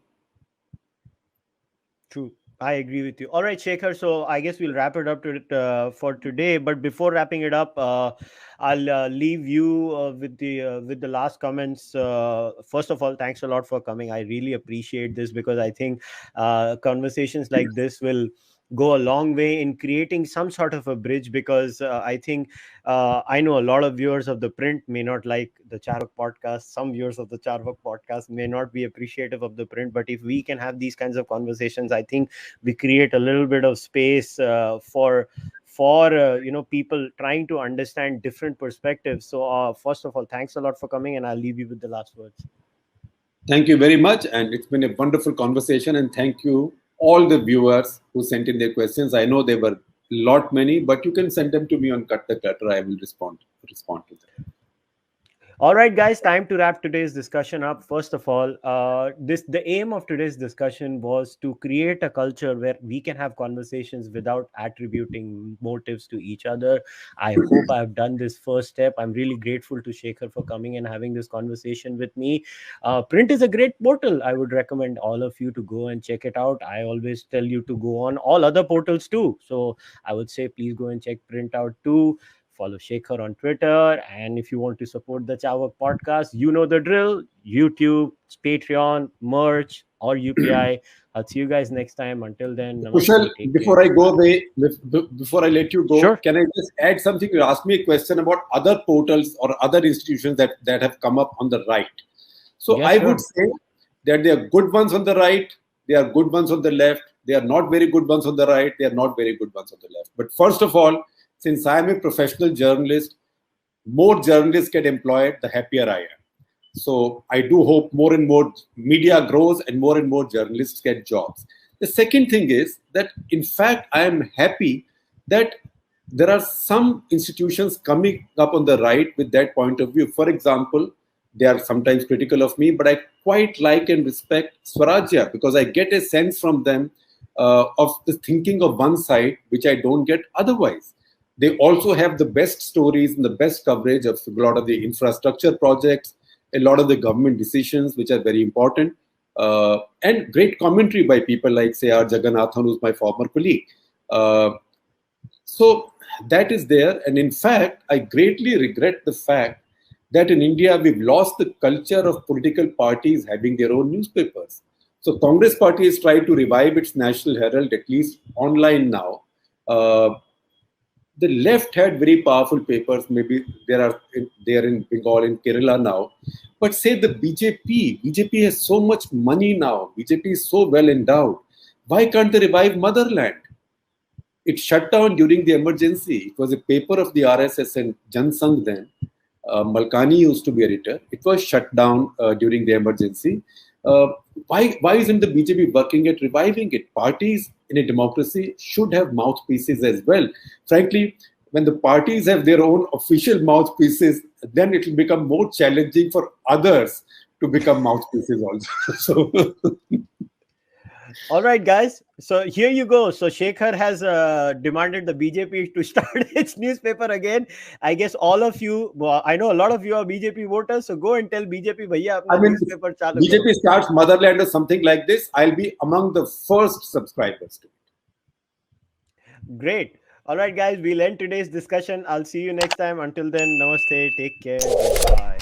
True. I agree with you. All right, Shekhar. So I guess we'll wrap it up for today. But before wrapping it up, I'll leave you with the last comments. First of all, thanks a lot for coming. I really appreciate this because I think conversations like this will go a long way in creating some sort of a bridge, because I think I know a lot of viewers of the print may not like the Cārvāka podcast. Some viewers of the Cārvāka podcast may not be appreciative of the print, but if we can have these kinds of conversations, I think we create a little bit of space for people trying to understand different perspectives. So first of all, thanks a lot for coming, and I'll leave you with the last words. Thank you very much, and it's been a wonderful conversation, and thank you all the viewers who sent in their questions. I know there were many, but you can send them to me on Cut the Clutter. I will respond to them. All right, guys, time to wrap today's discussion up. First of all, the aim of today's discussion was to create a culture where we can have conversations without attributing motives to each other. I hope I've done this first step. I'm really grateful to Shekhar for coming and having this conversation with me. Print is a great portal. I would recommend all of you to go and check it out. I always tell you to go on all other portals too. So I would say please go and check Print out too. Follow Shekhar on Twitter. And if you want to support the Cārvāka podcast, you know the drill. YouTube, Patreon, merch, or UPI. I'll see you guys next time. Until then, Kushal, before I go away, before I let you go, sure. Can I just add something? You asked me a question about other portals or other institutions that have come up on the right. So Yes, I sure. would say that there are good ones on the right, there are good ones on the left, they are not very good ones on the right, they are not very good ones on the left. But first of all, since I am a professional journalist, more journalists get employed, the happier I am. So I do hope more and more media grows and more journalists get jobs. The second thing is that, in fact, I am happy that there are some institutions coming up on the right with that point of view. For example, they are sometimes critical of me, but I quite like and respect Swarajya, because I get a sense from them of the thinking of one side, which I don't get otherwise. They also have the best stories and the best coverage of a lot of the infrastructure projects, a lot of the government decisions, which are very important, and great commentary by people like, say, R. Jagannathan, who's my former colleague. So that is there. And in fact, I greatly regret the fact that in India, we've lost the culture of political parties having their own newspapers. So Congress party has tried to revive its National Herald, at least online now. The left had very powerful papers. Maybe they are in Bengal, in Kerala now. But say the BJP has so much money now. BJP is so well endowed. Why can't they revive Motherland? It shut down during the emergency. It was a paper of the RSS and Jansangh then. Malkani used to be editor. It was shut down during the emergency. Why isn't the BJP working at reviving it? Parties in a democracy should have mouthpieces as well. Frankly, when the parties have their own official mouthpieces, then it will become more challenging for others to become mouthpieces also. All right, guys. So here you go. So Shekhar has demanded the BJP to start its newspaper again. I guess all of you, I know a lot of you are BJP voters, so go and tell BJP, bhaiya, apna newspaper chalu BJP karo. starts Motherland or something like this, I'll be among the first subscribers to it. Great. All right, guys. We'll end today's discussion. I'll see you next time. Until then, namaste. Take care. Goodbye.